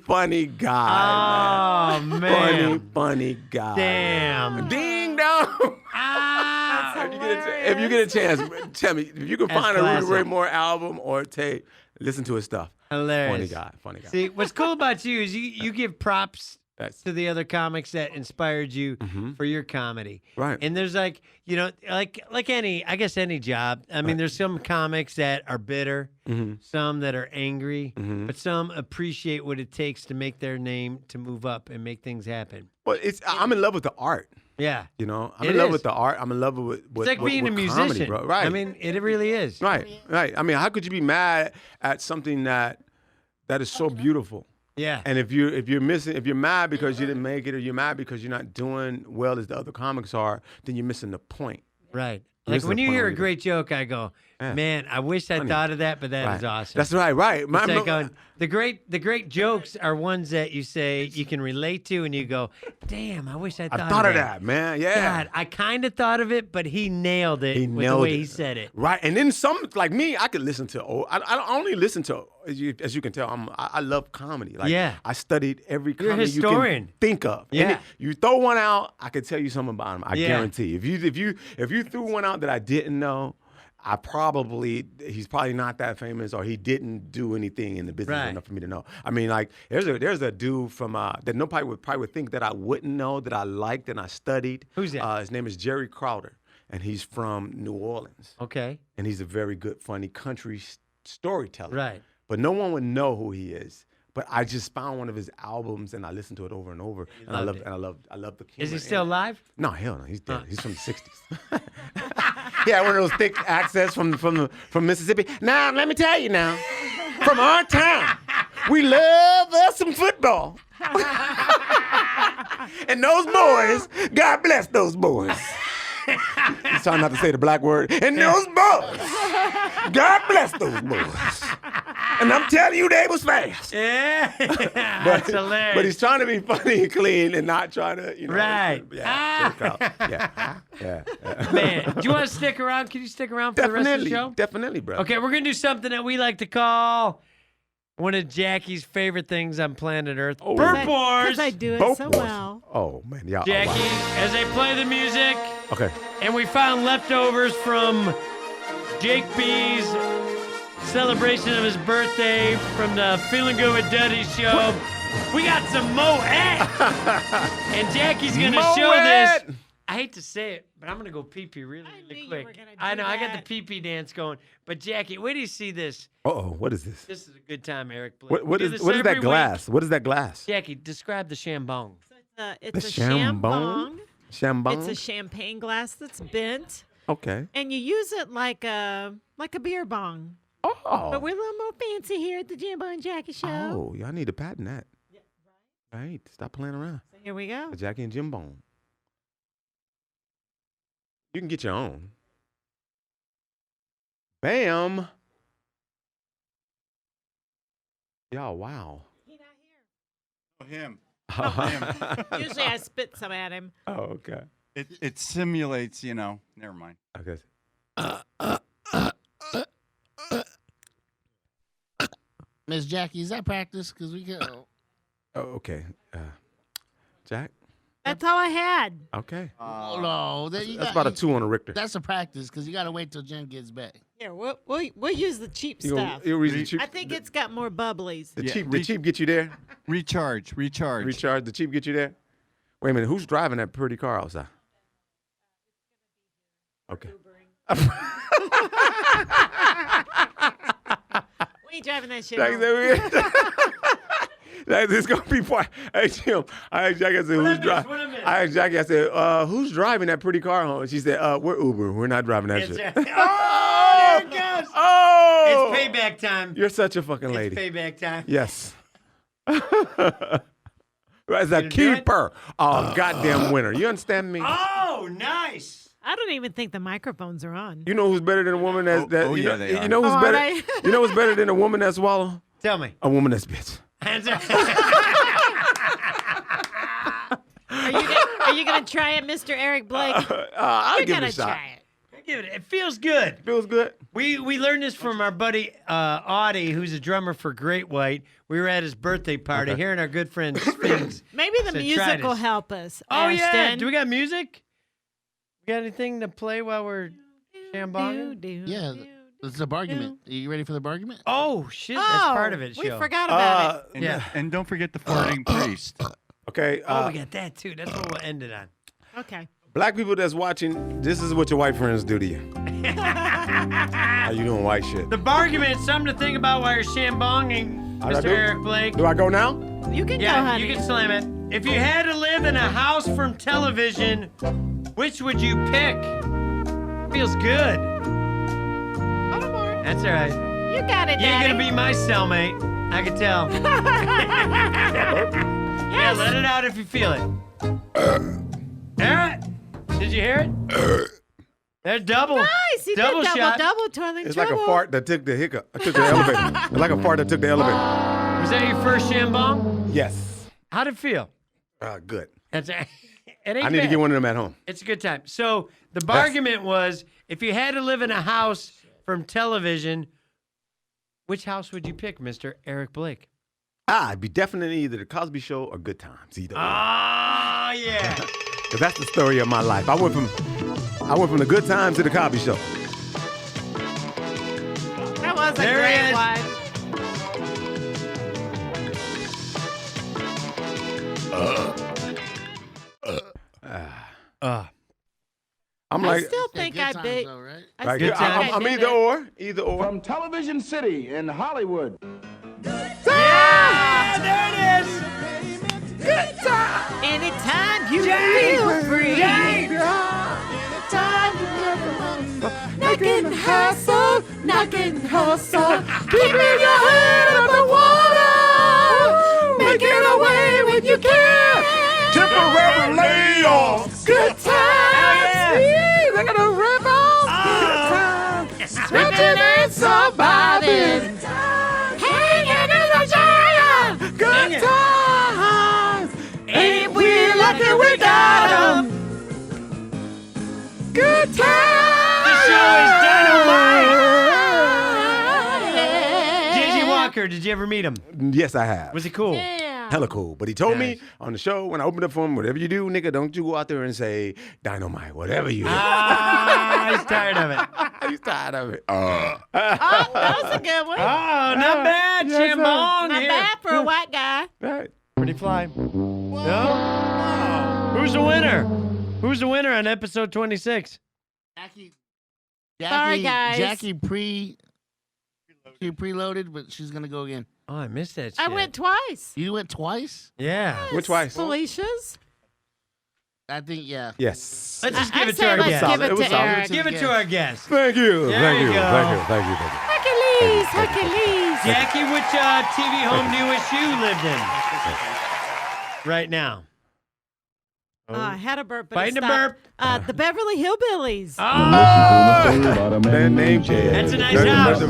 Funny guy. Oh, man. Funny guy. Damn. Ding dong. If you get a chance, tell me if you can find a Rudy Ray Moore album or tape. Listen to his stuff. Hilarious. Funny guy. See, what's cool about you is you give props to the other comics that inspired you for your comedy. Right. And there's like any job. I mean, there's some comics that are bitter, some that are angry, but some appreciate what it takes to make their name to move up and make things happen. Well, I'm in love with the art. Yeah. I'm in love with the art. I'm in love with it's like being a musician, comedy, bro. Right. I mean, it really is. Right. I mean, how could you be mad at something that is so beautiful? Yeah. And if you're mad because you didn't make it, or you're mad because you're not doing well as the other comics are, then you're missing the point. Right. Like when you hear a great joke, I go, "Man, I wish I thought of that, but that is awesome." That's right. It's like going, the great jokes are ones that you say you can relate to, and you go, "Damn, I wish I thought of that, man." Yeah. God, I kind of thought of it, but he nailed it with the way he said it. Right. And then some, like me, I could listen to. I only listen to. As you can tell, I love comedy. Like, I studied every You're a comedy you historian. can think of. Yeah. And you throw one out, I could tell you something about them. I guarantee. If you threw one out that I didn't know, he's probably not that famous, or he didn't do anything in the business enough for me to know. I mean, like there's a dude from that nobody would probably think that I wouldn't know, that I liked and I studied. Who's that? His name is Jerry Crowder, and he's from New Orleans. Okay. And he's a very good, funny country storyteller. Right. But no one would know who he is. But I just found one of his albums and I listened to it over and over. And I love the humor. Is he still alive? No, hell no. He's dead. He's from the 60s. Yeah, one of those thick accents from Mississippi. Now, let me tell you now, from our town, we love us some football. And those boys, God bless those boys. He's trying not to say the black word. And those boys, God bless those boys. And I'm telling you, they was fast. Yeah, that's hilarious. But he's trying to be funny and clean and not trying to, Right. Yeah. Man, do you want to stick around? Can you stick around for the rest of the show? Definitely, bro. Okay, we're going to do something that we like to call one of Jackie's favorite things on planet Earth. Oh. Burp Because Wars. I do it Burp so Wars. well. Oh, man. Yeah. Jackie, as they play the music, Okay. and we found leftovers from Jake B's celebration of his birthday from the Feeling Good with Duddy show. We got some Moet. And Jackie's going to show Moet. this. I hate to say it, but I'm going to go pee-pee really knew you quick. were gonna do I know, I got the that. pee-pee dance going. But Jackie, wait till you see this. Uh-oh. What is this? This is a good time, Eric. Blake. What We do is this that every week. glass? What is that glass? Jackie, describe the shambong. It's The a shambong? Shambong? It's a champagne glass that's bent, Okay. and you use it like a beer bong. Oh. But we're a little more fancy here at the Jimbo and Jackie show. Oh, y'all need to patent that. Yeah, right. Stop playing around. So here we go. Jackie and Jimbo. You can get your own. Bam. Y'all, wow. Him. Usually I spit some at him. Oh, okay. It simulates, never mind. Okay. Miss Jackie, is that practice? Because we can. Oh, okay. Jack? That's all I had. Okay. No, That's about a 2 on a Richter. That's a practice because you got to wait till Jen gets back. Here, we'll use the cheap stuff. You'll read the cheap. I think it's got more bubblies. The cheap get you there. Recharge. The cheap get you there. Wait a minute, who's driving that pretty car outside? Okay. We ain't driving that shit. It's gonna be part. Hey Jim, I asked Jackie. I said, "Who's driving?" I asked Jackie. I said, "Who's driving that pretty car home?" She said, "We're Uber. We're not driving that shit." Oh, there it goes. Oh, It's payback time. You're such a fucking lady. It's payback time. Yes. As a keeper, goddamn winner. You understand me? Oh, nice. I don't even think the microphones are on. You know who's better than a woman that? Oh, yeah, they are. You know who's better? Are they? You know who's better than a woman that swallow? Tell me. A woman that's bitch. Are you gonna try it, Mr. Eric Blake? I'll You're give it gonna a shot. try it. Give it. It feels good. Feels good. We learned this from our buddy Audie, who's a drummer for Great White. We were at his birthday party, hearing our good friend Sphinx. Maybe the music will help us. Oh yeah. Ashton. Do we got music? We got anything to play while we're shambonging? Yeah, it's a bargament. Are you ready for the bargament? Oh shit, that's part of it. We Show. forgot about it. And, and don't forget the farting priest. Okay. Oh, we got that too. That's what we'll end it on. Okay. Black people that's watching, this is what your white friends do to you. How you doing, white shit? The bargament, something to think about while you're shambonging, How'd I Mr. do? Eric Blake. Do I go now? You can go, Yeah, honey. you can slam it. If you had to live in a house from television, which would you pick? Feels good. Hold on, more. That's all right. You got it, You're Daddy. gonna be my cellmate. I can tell. Yeah, let it out if you feel it. Hear it? Did you hear it? They're double. Nice. He double did shot. double toilet It's trouble. like a fart that took the hiccup. Took the elevator. It's like a fart that took the elevator. Was that your first shambong? Yes. How'd it feel? Good. That's it. Ain't I need to bad. get one of them at home. It's a good time. So the bargament was, if you had to live in a house from television, which house would you pick, Mr. Eric Blake? I'd be definitely either the Cosby Show or Good Times. Either. Ah, yeah. Because that's the story of my life. I went from the Good Times to the Cosby Show. That was a There great it is. one. I'm I like, still think Good I times, big. though, right? I like, still think I I'm did either it. or. Either or. From Television City in Hollywood. Yeah, there it is. Anytime you feel free. Knocking hustle, keeping your head up the water, making a way when you can. Temporary layoffs. Good times, they're gonna rip off. Good times, stretching and surviving, hanging in the giant. Good times, ain't we lucky we got 'em? Good times. The show is dynamite. J.G. Walker, did you ever meet him? Yes, I have. Was he cool? Yeah. Hella cool. But he told Nice. me on the show when I opened up for him, whatever you do, nigga, don't you go out there and say dynamite, whatever you do. Ah, he's tired of it. He's tired of it. Oh, that was a good one. Oh, not bad, yes, sir. Shambong. Not Here. bad for a white guy. Right. Pretty fly. No? Who's the winner? Who's the winner on episode 26? Sorry, guys. Jackie she preloaded, but she's gonna go again. Oh, I missed that shit. I went twice. You went twice? Yeah. Which twice? Felicia's. I think, yeah. Yes. Let's just I give it to say our let's guest. give it It was to solid. Eric. Give it to our guest. Thank you. There Thank you you. go. Thank you. Thank you. Thank you. Hercules. Jackie, which TV home do you wish you lived in right now? I had a burp, but Fighting it a stopped. The Beverly Hillbillies. That name change. That's a nice house. I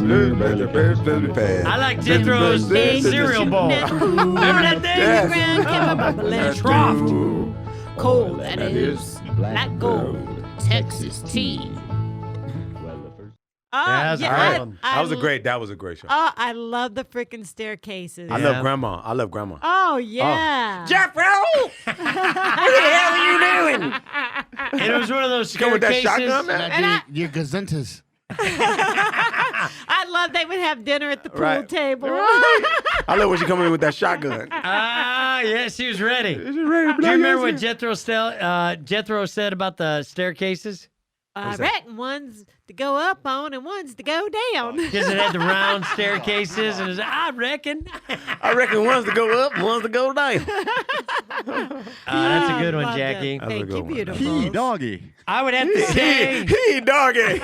like Jethro's cereal bowl. Remember that thing? Yes. Ground came a bubbling trough. Cold that is. Black gold. Texas tea. Oh, That's yeah, all right. That was a great show. Oh, I love the freaking staircases. I love grandma. I love grandma. Oh, yeah. Jeffro! And it was one of those Come with that staircases. shotgun, man. Your gazentas. I love they would have dinner at the pool Right. table. I love when she come in with that shotgun. Ah, yeah, she was ready. She's ready to Do blow you remember your what shit. Jethro said about the staircases? I reckon one's to go up on and one's to go down. Because it had the round staircases, and it was, I reckon. I reckon one's to go up, one's to go down. That's a good one, Love Jackie. that. That's a Thank good you, one. beautiful. He doggy. I would have to say, He doggy.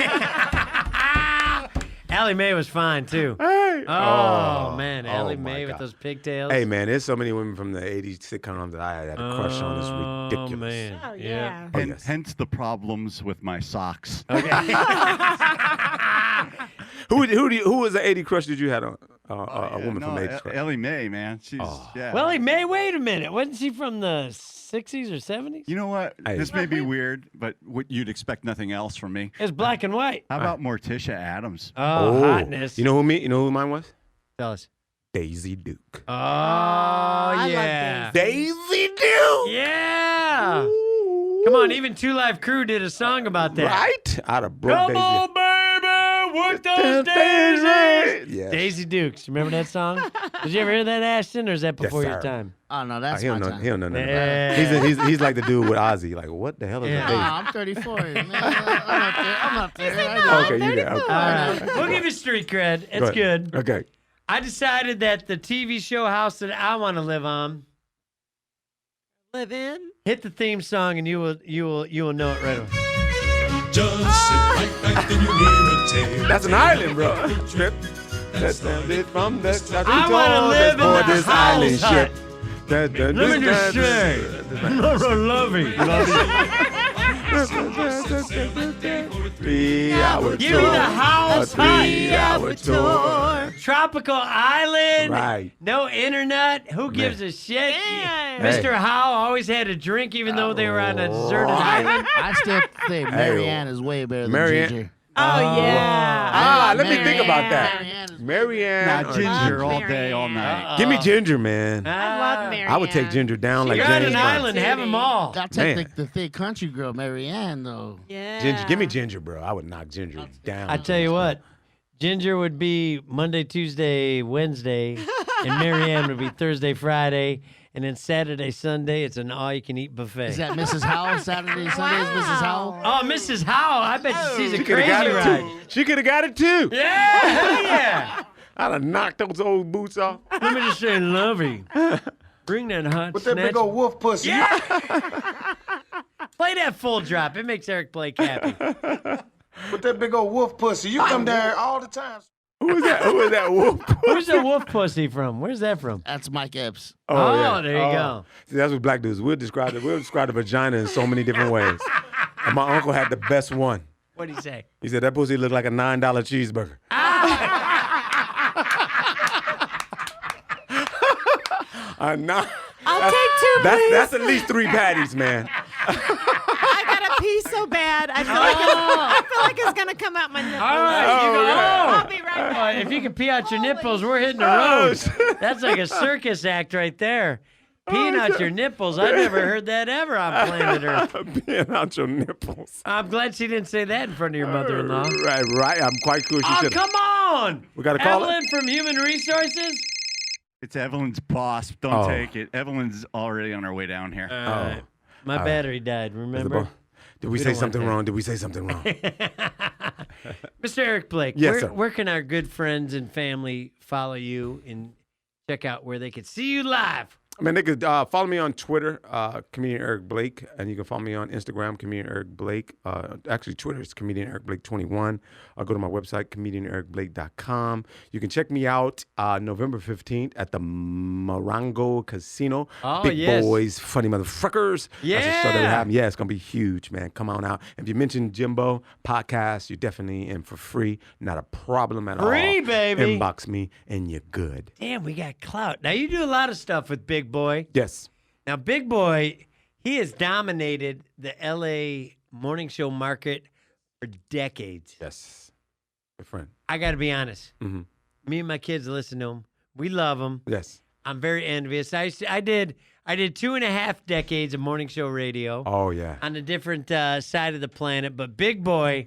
Allie Mae was fine, too. Hey. Oh, man, Allie my Mae with God. those pigtails. Hey, man, there's so many women from the 80s sitcoms that I had a crush on. It's ridiculous. Oh, man. Oh, yeah. Oh, And yes. hence the problems with my socks. Okay. Who was the 80 crush that you had on? A woman from the 80s crush? Ellie Mae, man. She's yeah. Well, Mae, wait a minute. Wasn't she from the 60s or 70s? You know what? Hey. This may be weird, but you'd expect nothing else from me. It's black and white. How about Morticia Adams? Oh, hotness. You know who mine was? Tell us. Daisy Duke. Oh, love yeah. Daisy Duke! Yeah. Come on, even Two Live Crew did a song about that. Right? I'd have broke Come Daisy. on, baby, work those Daisy. daisies. Yes. Daisy Dukes. Remember that song? Did you ever hear that, Ashton, or is that before your sir. time? Oh, no, that's He my don't know. time. He don't know nothing Yeah. about it. He's like the dude with Ozzy. Like, what the hell is Yeah. a Oh, Daisy? I'm 34. Man. I'm up there. I know. Okay, you there. Okay. We'll give you street cred. It's Go ahead. good. Okay. I decided that the TV show house that I want to live on, Live in. hit the theme song and you will know it right away. Just sit right back and you hear a tale. That's an island, bro. Trip. That's from the. I wanna live in the this house island hut. ship. Let me just say, lovey. 3 hour Give me the house hut. 3-hour tour. Tropical island. Right. No internet. Who gives a shit? Damn. Mr. Howe always had a drink even though they were on a deserted island. I still think Marianne is way better than Marianne- Ginger. Oh, yeah. Let me think about that. Marianne is Marianne. Nah, or ginger all day, Marianne. all night. Give me Ginger, man. I love Mary. I would take Ginger down like You're on James an Bond. island. Have them all. I'll take Man. the thick country girl, Marianne, though. Yeah. Ginger, give me Ginger, bro. I would knock Ginger down. I tell you what, Ginger would be Monday, Tuesday, Wednesday, and Marianne would be Thursday, Friday, and then Saturday, Sunday, it's an all-you-can-eat buffet. Is that Mrs. Howell? Saturday, Sunday is Mrs. Howell? Oh, Mrs. Howe, I bet she sees a She could crazy have got it ride. too. She could have got it too. Yeah, hell yeah. I'd have knocked those old boots off. Let me just say, lovey. Bring that hot With that snatch. big old wolf pussy. Yeah. Play that full drop. It makes Eric Blake happy. With that big old wolf pussy. You come down here all the time. Who is that? Who is that wolf? Where's the wolf pussy from? Where's that from? That's Mike Epps. Oh, there you go. See, that's what black dudes. We'll describe the vagina in so many different ways. And my uncle had the best one. What'd he say? He said that pussy looked like a $9 cheeseburger. I'll take two, please. That's at least 3 patties, man. I gotta pee so bad. I feel like it's gonna come out my nipples. All right, you go. I'll be right back. If you can pee out your nipples, we're hitting the road. That's like a circus act right there. Peeing out your nipples. I've never heard that ever on planet Earth. Peeing out your nipples. I'm glad she didn't say that in front of your mother-in-law. Right. I'm quite sure she Oh, should. come on. We got to call Evelyn it. from Human Resources. It's Evelyn's boss. Don't Oh. take it. Evelyn's already on her way down here. My battery died, remember? Did we say don't want something that. wrong? Did we say something wrong? Mr. Eric Blake, Yes, sir. where can our good friends and family follow you and check out where they can see you live? Man, they could follow me on Twitter, comedian Eric Blake, and you can follow me on Instagram, comedian Eric Blake. Actually, Twitter is comedian Eric Blake 21. Go to my website, comedianericblake.com. You can check me out November 15th at the Morongo Casino. Oh, Big yes. boys, funny motherfuckers. That's a show that we Yeah. have. Yeah, it's gonna be huge, man. Come on out. If you mention Jimbo podcast, you're definitely in for free. Not a problem at all. Free, baby. Inbox me and you're good. Damn, we got clout. Now, you do a lot of stuff with Big Boy. Yes. Now, Big Boy, he has dominated the L.A. morning show market for decades. Yes. Good friend. I got to be honest. Mhm. Me and my kids listen to him. We love him. Yes. I'm very envious. I did 2.5 decades of morning show radio Oh yeah. on a different side of the planet. But Big Boy,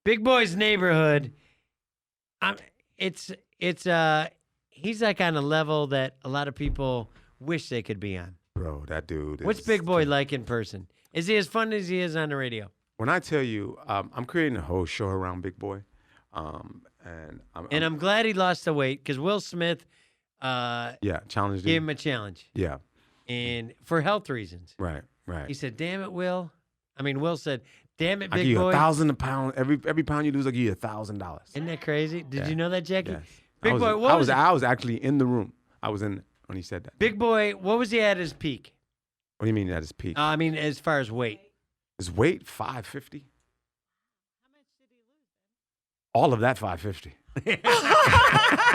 Big Boy's neighborhood. He's like on a level that a lot of people wish they could be on. Bro, that dude. What's Big Boy like in person? Is he as fun as he is on the radio? When I tell you, I'm creating a whole show around Big Boy, and I'm glad he lost the weight because Will Smith, challenged gave him. him a challenge. Yeah, and for health reasons. right. He said, "Damn it, Will." I mean, Will said, "Damn it, I give Big you Boy." $1,000 a pound. Every pound you lose, I give you $1,000. Isn't that crazy? Did you know that, Jackie? Yes. Big Boy, I was actually in the room. I was in when he said that. Big Boy, what was he at his peak? What do you mean at his peak? I mean, as far as weight. His weight 550. All of that 550.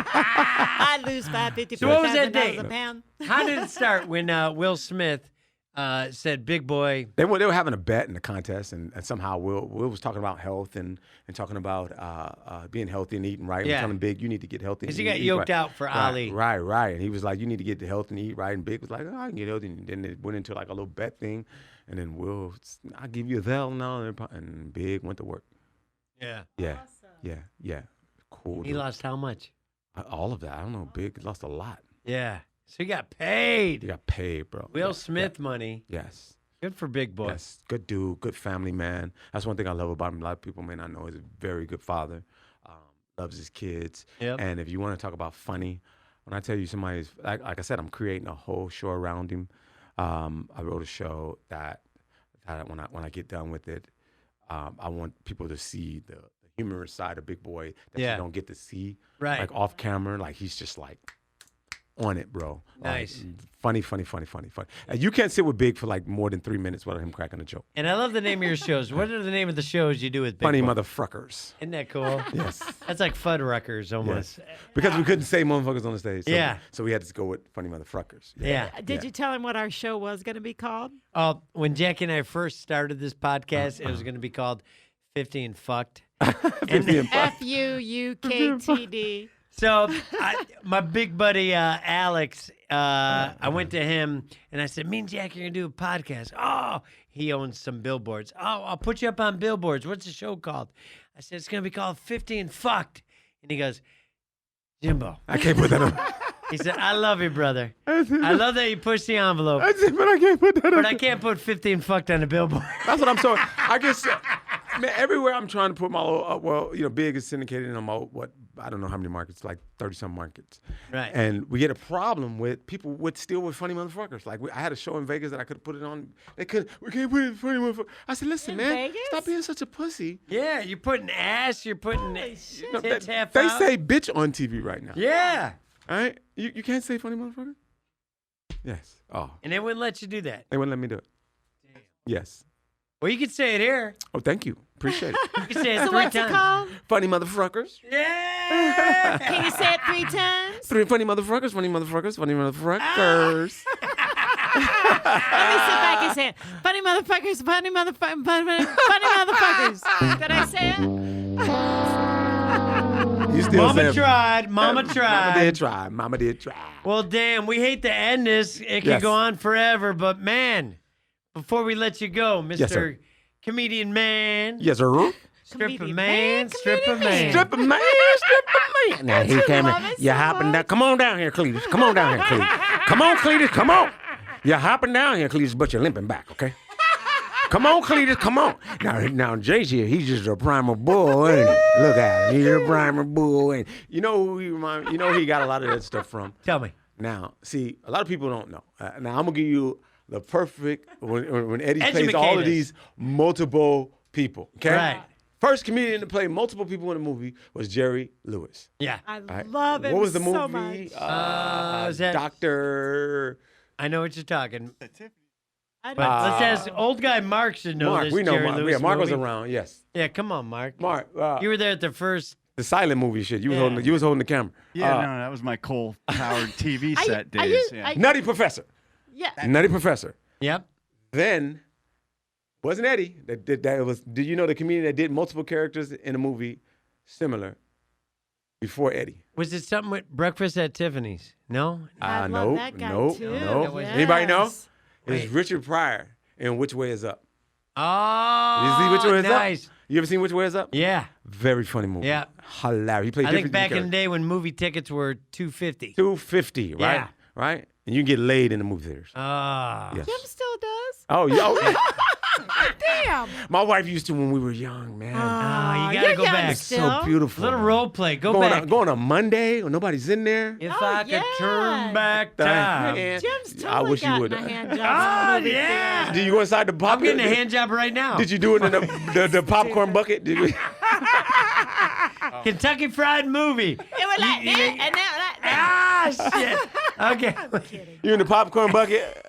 I lose 550. So what was that day? A pound. How did it start when Will Smith said, "Big Boy"? They were having a bet in the contest, and somehow Will was talking about health and talking about being healthy and eating right. Yeah. And telling Big, you need to get healthy. Because and he got eat yoked right. out for Ali. Right. And he was like, you need to get healthy and eat right. And Big was like, oh, I can get healthy. And then it went into like a little bet thing. And then Will, I'll give you $1,000. And Big went to work. Yeah. Yeah. Yeah. Cool. He dude. lost how much? All of that. I don't know. Big lost a lot. Yeah. So he got paid. He got paid, bro. Will Yeah, Smith money. Yes. Good for Big Boy. Yes, good dude, good family man. That's one thing I love about him. A lot of people may not know he's a very good father. Loves his kids. Yep. And if you want to talk about funny, when I tell you somebody's like I said, I'm creating a whole show around him. I wrote a show that when I get done with it, I want people to see the humorous side of Big Boy that you don't get to see, Right. like off camera. Like he's just like on it, bro. Nice. Funny. And you can't sit with Big for like more than 3 minutes without him cracking a joke. And I love the name of your shows. What are the name of the shows you do with Big Funny Boy? motherfuckers. Isn't that cool? Yes. That's like Fuddruckers almost. Yes. Because we couldn't say motherfuckers on the stage. So, Yeah. So we had to go with funny motherfuckers. Yeah. Did you tell him what our show was going to be called? When Jackie and I first started this podcast, it was going to be called 50 and Fucked. FUUKTD. So my big buddy Alex, I went to him and I said, "Me and Jackie are gonna do a podcast." Oh, he owns some billboards. Oh, I'll put you up on billboards. What's the show called? I said, "It's gonna be called 50 and Fucked." And he goes, "Jimbo, I can't put that on. He said, "I love you, brother. I love that you push the envelope, I said, but I can't put that on. but I can't put 50 and Fucked on a billboard." That's what I'm saying. I guess, man, everywhere I'm trying to put my little, Big is syndicated in I don't know how many markets, like 30-some markets. Right. And we get a problem with people with funny motherfuckers. Like, I had a show in Vegas that I could have put it on. We can't put it in funny motherfuckers. I said, listen, In man, Vegas? stop being such a pussy. Yeah, you're putting ass, you're putting tits half They out. say bitch on TV right now. Yeah. All right? You can't say funny motherfucker? Yes. Oh, And they wouldn't let you do that. they wouldn't let me do it. Yes. Well, you could say it here. Oh, thank you. Appreciate it. You could say it So 3 what's times. it called? Funny motherfuckers. Yeah. Can you say it 3 times? Three funny motherfuckers, funny motherfuckers, funny motherfuckers. Let me see if I can say it. Funny motherfuckers, funny motherfuckers. Did I say it? You still Mama saying- tried. Mama tried. Mama did try. Well, damn, we hate to end this. It could Yes. go on forever, but man, before we let you go, Mr. Yes, sir. Comedian Man, Yes, sir. stripper Comedian man, man, stripper comedian man. man. Stripper man, stripper man. Now he came in. love it You so hopping down. much. Come on down here, Cletus. Come on down here, Cletus. Come on, Cletus. Come on. You're hopping down here, Cletus, but you're limping back, okay? Come on, Cletus. Come on. Now Jay's here. He's just a primal bull, ain't he? Look at him. He's a primal bull. And you know who he remind? You know who he got a lot of that stuff from. Tell me. Now, see, a lot of people don't know. Now, I'm going to give you the perfect, when Eddie plays Educate all of us. these multiple people, okay? Right. First comedian to play multiple people in a movie was Jerry Lewis. Yeah. I right? love it What was the movie? so much. Is that- Doctor I know what you're talking. I But don't let's ask old guy Mark should know Mark. this We know Jerry Mark. Lewis Yeah, Mark was movie. around, yes. Yeah, come on, Mark. Mark, You were there at the first. the silent movie shit. You was Yeah. holding the camera. Yeah, no, that was my Cole-powered TV set I days. used- yeah. Nutty Professor. Yeah. Nutty Professor. Yep. Then wasn't Eddie that did that? It was. Did you know the comedian that did multiple characters in a movie similar before Eddie? Was it something with Breakfast at Tiffany's? No? I love Nope, that guy nope, too. nope. Yes. Anybody know? It's Wait. Richard Pryor in Which Way Is Up. Oh, You see Which Way Is Up? nice. You ever seen Which Way Is Up? Yeah. Very funny movie. Yeah. Hilarious. He played I think different back in the characters. day when movie tickets were $2.50. $2.50, right? Yeah. Right? And you can get laid in the movie theaters. Ah. Yes. Jim still does. Oh, yo. Damn. My wife used to when we were young, man. Oh, you gotta you're go young back. still. So beautiful. Little man. role play. Go going back. On, going on Monday when nobody's in there. If Oh, I could yeah. turn back time. Man, Jim's I totally wish you gotten would. a hand job. Ah, in the movie yeah. theater. Did you go inside the I'm popcorn? getting a hand job right now. Did you do it in the popcorn bucket? Did you? Kentucky Fried Movie. It was like You- that, and now like that. Ah, shit. Okay. You in the popcorn bucket?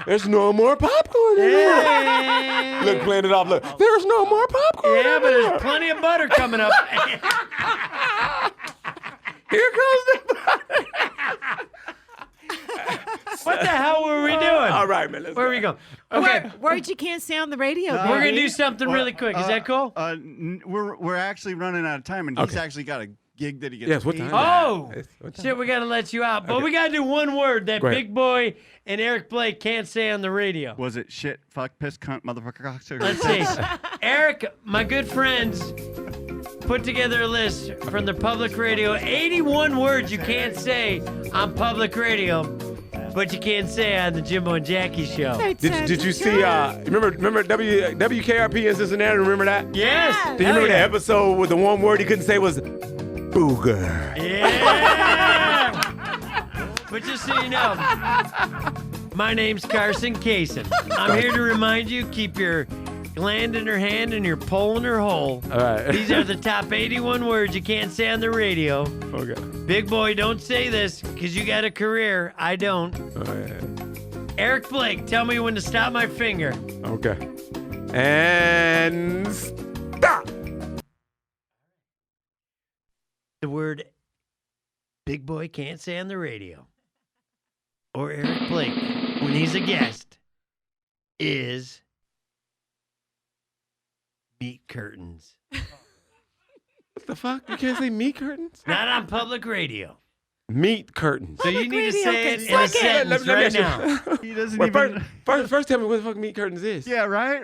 There's no more popcorn in here. Hey. Look, playing it off. Look, there's no more popcorn. Yeah, in but here. there's plenty of butter coming up. Here comes the butter. What the hell were we doing? All right, man. Let's Where go. are we going? Okay, Words you can't say on the radio. we're baby. gonna do something really quick. Is that cool? We're actually running out of time, and he's actually got a gig that he gets. Yes, what paid time? Oh, Yes, what time? shit, we gotta let you out. But we gotta do one word that Go ahead. Big Boy and Eric Blake can't say on the radio. Was it shit, fuck, piss, cunt, motherfucker, cocksucker? Let's see. Eric, my good friends, put together a list from the public radio. 81 words you can't say on public radio, but you can't say on the Jimbo and Jackie show. Did you see? Remember WKRP in Cincinnati? Remember that? Yes. Do you remember the episode with the one word he couldn't say was booger? Yeah. But just so you know, my name's Carson Kaysen. I'm here to remind you, keep your gland in her hand and your pole in her hole. All right. These are the top 81 words you can't say on the radio. Okay. Big Boy, don't say this because you got a career. I don't. Oh, yeah. Eric Blake, tell me when to stop my finger. Okay. And stop. The word Big Boy can't say on the radio, or Eric Blake when he's a guest, is meat curtains. What the fuck? You can't say meat curtains? Not on public radio. Meat curtains. So you need to radio say it can in a suck it. sentence Let me right ask you- now. He doesn't Wait, even. first tell me what the fuck meat curtains is. Yeah, right.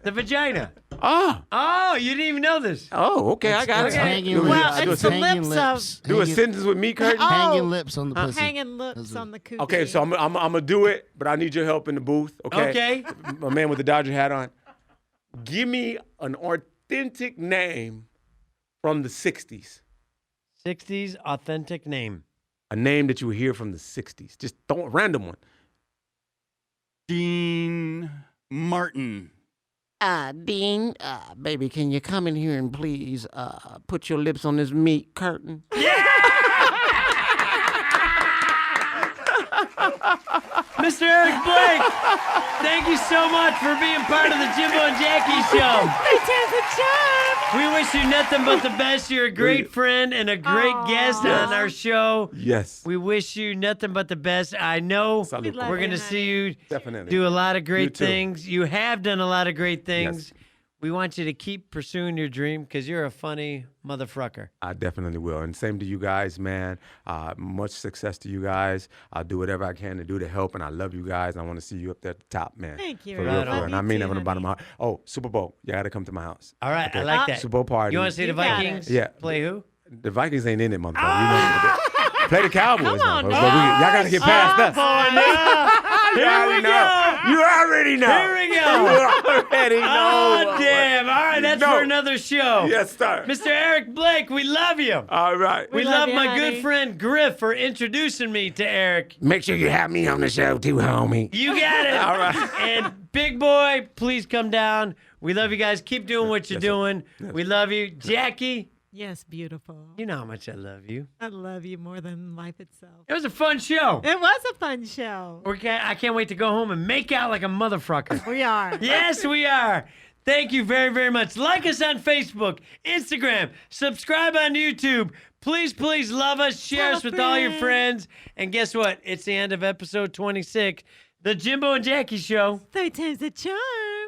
The vagina. Oh. Oh, you didn't even know this. Oh, okay. I got It's it. hanging Do a- Well, do a it's the sentence- lips of Do a sentence with meat curtains? Hanging lips on the pussy. hanging lips on the cookie. Okay, so I'm gonna do it, but I need your help in the booth. Okay. Okay. My man with the Dodger hat on. Give me an authentic name from the '60s. 60s authentic name. A name that you would hear from the '60s. Just don't random one. Dean Martin. Dean, baby, can you come in here and please put your lips on this meat curtain? Mr. Eric Blake, thank you so much for being part of the Jimbo and Jackie show. We wish you nothing but the best. You're a great friend and a great guest on our show. Yes. We wish you nothing but the best. I know Salud. we're going to see you Definitely. do a lot of You great too. things. You have done a lot of great things. Yes. We want you to keep pursuing your dream because you're a funny motherfucker. I definitely will. And same to you guys, man. Much success to you guys. I'll do whatever I can to do to help, and I love you guys. And I want to see you up there at the top, man. Thank you. For Right real, on. for real. And I Love you mean too, that from the bottom of my honey. heart. Oh, Super Bowl. You got to come to my house. All right, I Okay. like that. Super Bowl party. You want to see the You got it. Vikings Yeah. play who? The Vikings ain't in it, motherfucker. You know, play the Cowboys. Come on, motherfucker. now. But y'all got to get past us. You already know. You already know. Here we go. You already know. Oh, damn. All right, that's No. for another show. Yes, sir. Mr. Eric Blake, we love you. All right. We love love you, my honey. good friend Griff for introducing me to Eric. Make sure you have me on the show too, homie. You got it. All right. And Big Boy, please come down. We love you guys. Keep doing what you're Yes, sir. doing. We love you. Jackie, Yes, beautiful. you know how much I love you. I love you more than life itself. It was a fun show. It was a fun show. I can't wait to go home and make out like a motherfucker. We are. Yes, we are. Thank you very, very much. Like us on Facebook, Instagram, subscribe on YouTube. Please, please love us. Share Tell us a with all your friend. friends. And guess what? It's the end of episode 26, the Jimbo and Jackie Show. 3 times the charm.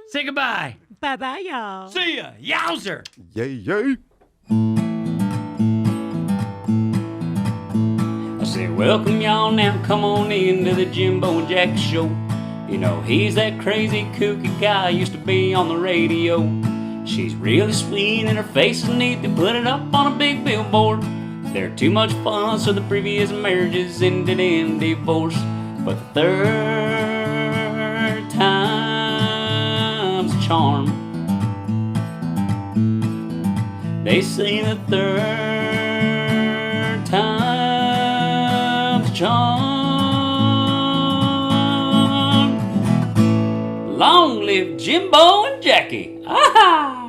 Say goodbye. Bye-bye, y'all. See ya. Yowzer. Yay, yay. I say, welcome y'all now, come on into the Jimbo and Jackie Show. You know, he's that crazy kooky guy used to be on the radio. She's really sweet and her face is neat. They put it up on a big billboard. They're too much fun, so the previous marriages ended in divorce. But the third time's a charm. They say the third time's a charm. Long live Jimbo and Jackie. Aha!